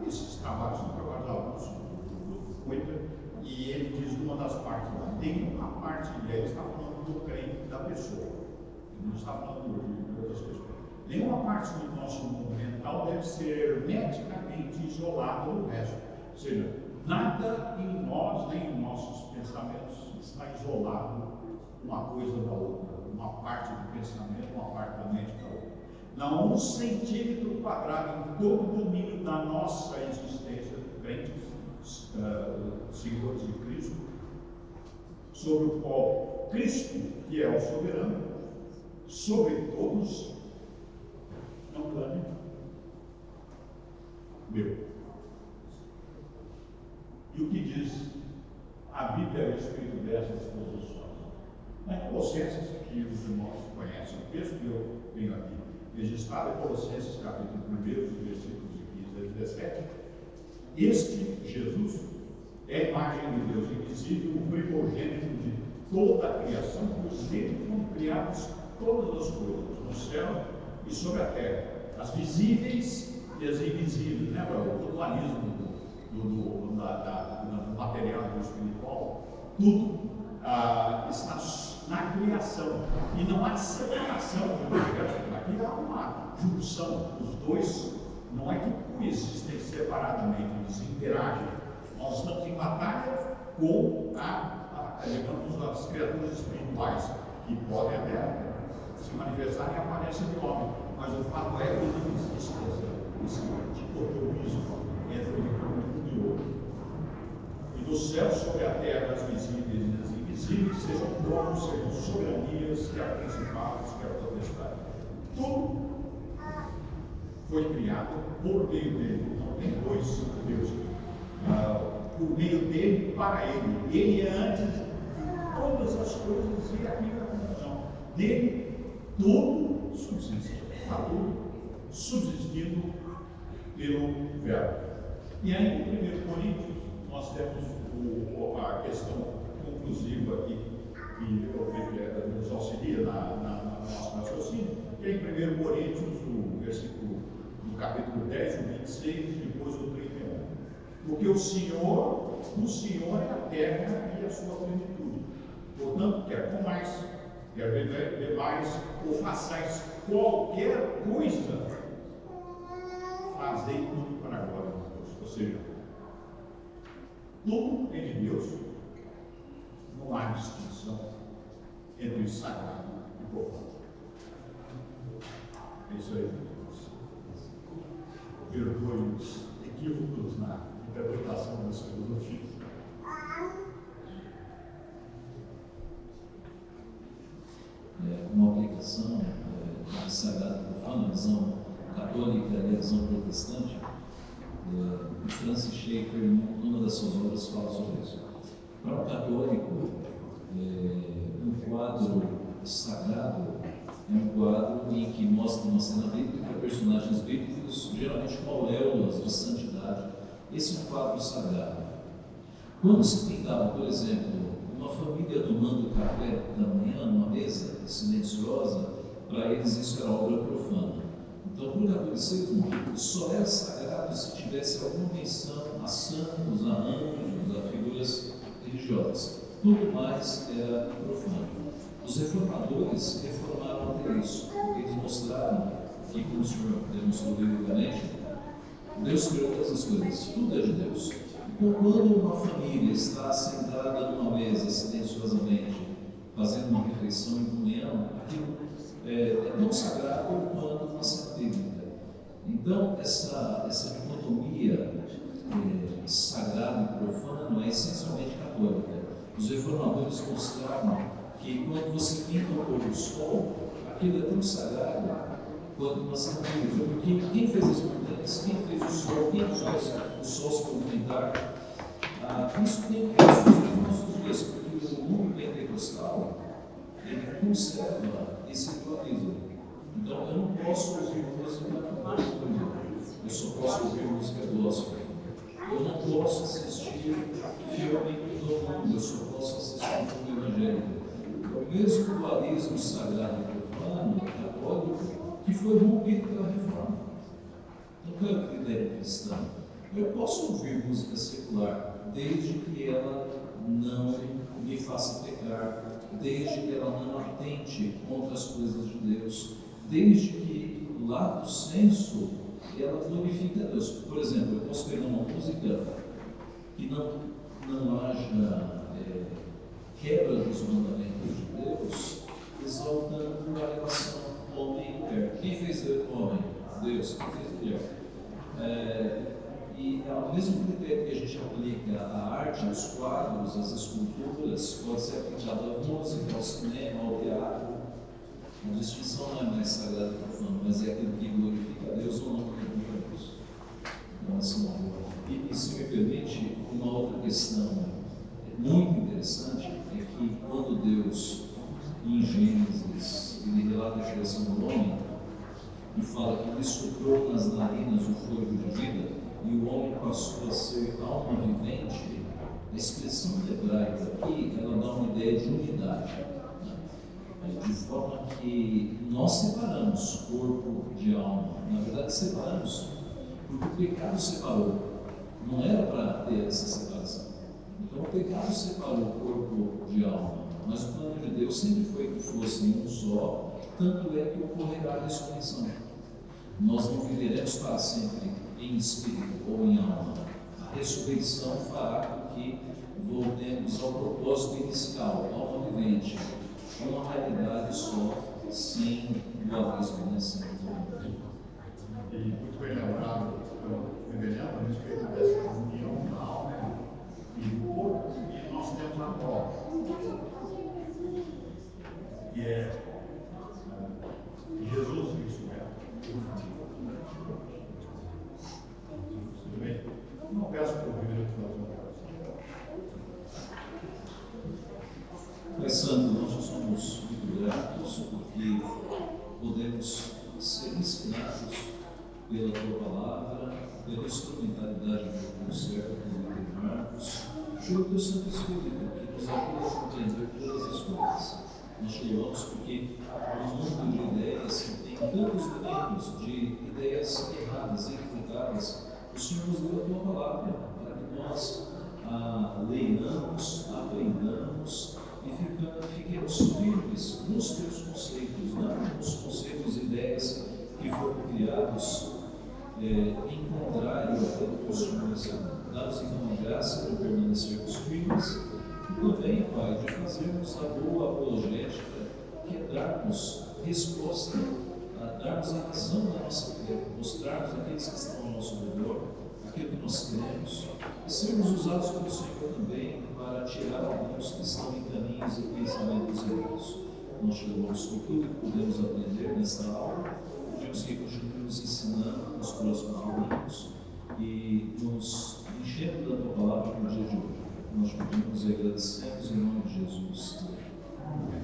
esses trabalhos são trabalhos alguns do Kuyper, e ele diz numa das partes lá, tem uma parte, e aí ele está falando do crente da pessoa, ele não está falando de outras pessoas. Nenhuma parte do nosso mundo mental deve ser hermeticamente isolada do resto. Ou seja, nada em nós, nem em nossos pensamentos, está isolado uma coisa da outra, uma parte do pensamento, uma parte da mente da outra. Não 1 centímetro quadrado em todo o domínio da nossa existência, crentes, seguidores de Cristo, sobre o qual Cristo, que é o soberano, sobre todos, não clame, meu. E o que diz a Bíblia a respeito dessas posições? Em Colossenses, que os irmãos conhecem, o texto que eu tenho aqui registrado é Colossenses capítulo 1, versículos de 15 a 17. Este Jesus é a imagem de Deus invisível, o primogênito de toda a criação, pois nele foram criadas todas as coisas, no céu e sobre a terra, as visíveis e as invisíveis. Lembra o dualismo do material e do espiritual? Tudo está na criação, e não há separação do universo. Aqui há uma junção, os dois não é que coexistem separadamente, eles interagem. Nós estamos em batalha com digamos, as criaturas espirituais, que podem até se manifestarem em aparência de homem, mas o fato é que não existe esse dicotomismo entre um e outro. E do céu sobre a terra, as visíveis e as invisíveis, sejam tronos, sejam soberanias, quer principados, quer potestades. Tudo foi criado por meio dele. Não tem 2 deuses. Por meio dele, para ele. Ele é antes de todas as coisas, e aqui na conclusão dele, tudo subsiste. Está tudo subsistindo pelo Verbo. E aí, em 1 Coríntios, nós temos a questão conclusiva aqui, que eu creio que nos auxilia no nosso raciocínio, que é em 1 Coríntios, o versículo do capítulo 10, o 26, e depois o 31. Porque o Senhor é a terra e a sua plenitude. Portanto, quer comais, quer bebais, ou façais qualquer coisa, fazei tudo para a glória de Deus. Ou seja, tudo é de Deus. Não há distinção entre o sagrado e o profano. É isso aí. Perdoe os equívocos na interpretação das filosofias. Uma aplicação de sagrado e profano, a visão católica e a visão protestante. O Francis Schaeffer, numa das suas obras, fala sobre isso. Para o católico, um quadro sagrado é um quadro em que mostra uma cena bíblica, personagens bíblicos, geralmente com auréolas de santidade. Esse é um quadro sagrado. Quando se pintava, por exemplo, uma família tomando café da manhã numa mesa silenciosa, para eles isso era obra profana. Então, para o catolicismo, só era sagrado se tivesse alguma menção a santos, a anjos, a figuras religiosas. Tudo mais era profano. Os reformadores reformaram até isso, porque eles mostraram que, como o senhor demonstrou biblicamente, Deus criou todas as coisas, tudo é de Deus. Então, quando uma família está sentada numa mesa silenciosamente, fazendo uma refeição em comunhão, aquilo é tão sagrado quanto uma cena bíblica. Então, essa dicotomia sagrado e profano é essencialmente católica. Os reformadores mostraram que quando você pinta o pôr do sol, aquilo é tão sagrado quanto uma cena bíblica, porque quem fez as montanhas, quem fez o sol, quem faz o sol se movimentar, isso tem restos nos nossos dias, porque o mundo pentecostal ele conserva esse dualismo. Então eu não posso ouvir música gospel, eu só posso ouvir música gospel. Eu não posso assistir filme do mundo, eu só posso assistir filme evangélico. O mesmo dualismo sagrado e profano, católico, que foi rompido pela reforma. Então qual é o critério cristão? Eu posso ouvir música secular, desde que ela não me faça pecar, desde que ela não atente contra as coisas de Deus, desde que lá do senso ela glorifique a Deus. Por exemplo, eu posso pegar uma música que não haja quebra dos mandamentos de Deus, exaltando a relação homem e mulher. Quem fez o homem? Deus. Quem fez a mulher? E ao mesmo critério que a gente aplica à arte, aos quadros, às esculturas, pode ser aplicado à música, ao cinema, ao teatro. A distinção não é mais sagrada e profana, mas é aquilo que glorifica a Deus ou não glorifica a Deus. Então, assim, e se me permite, uma outra questão muito interessante é que quando Deus, em Gênesis, ele relata a criação do homem e fala que ele soprou nas narinas o fôlego de vida e o homem passou a ser alma vivente, a expressão hebraica aqui, ela dá uma ideia de unidade, né? De forma que nós separamos corpo de alma. Na verdade, separamos porque o pecado separou. Não era para ter essa separação. Então, o pecado separou o corpo de alma. Mas o plano de Deus sempre foi que fosse um só, tanto é que ocorrerá a ressurreição. Nós não viveremos para sempre em espírito ou em alma. A ressurreição fará com que voltemos ao propósito inicial, alma vivente, uma realidade só, sem dualismo, né? Sem dualismo. E muito bem lembrado, reverendo, a respeito dessa união da alma e do corpo, e nós temos a prova, que é Jesus ressurreto. Tudo bem? Não peço para o reverendo fazer uma oração. Pai Santo, nós somos muito gratos porque podemos ser ensinados pela Tua Palavra, pela instrumentalidade do Teu servo, do Marcos, pelo Teu Santo Espírito, que nos ajuda a compreender todas as coisas. Nós te louvamos porque um mundo de ideias que tem tantos elementos, de ideias erradas, equivocadas, o Senhor nos deu a Tua Palavra para que nós leiamos, aprendamos e fiquemos firmes nos Teus conceitos, não nos conceitos e ideias que foram criados em contrário àquilo que o Senhor ensinou. Dá-nos então a graça de permanecermos firmes e também, Pai, de fazermos a boa apologética, que é darmos resposta, darmos a razão da nossa fé, mostrarmos àqueles que estão ao nosso redor aquilo que nós queremos e sermos usados pelo Senhor também para tirar alguns que estão em caminhos e pensamentos errados. Nós te louvamos por tudo que podemos aprender nesta aula. Pedimos que continue nos ensinando nos próximos domingos e nos enchendo da Tua Palavra no dia de hoje. Nós pedimos e agradecemos em nome de Jesus. Amém.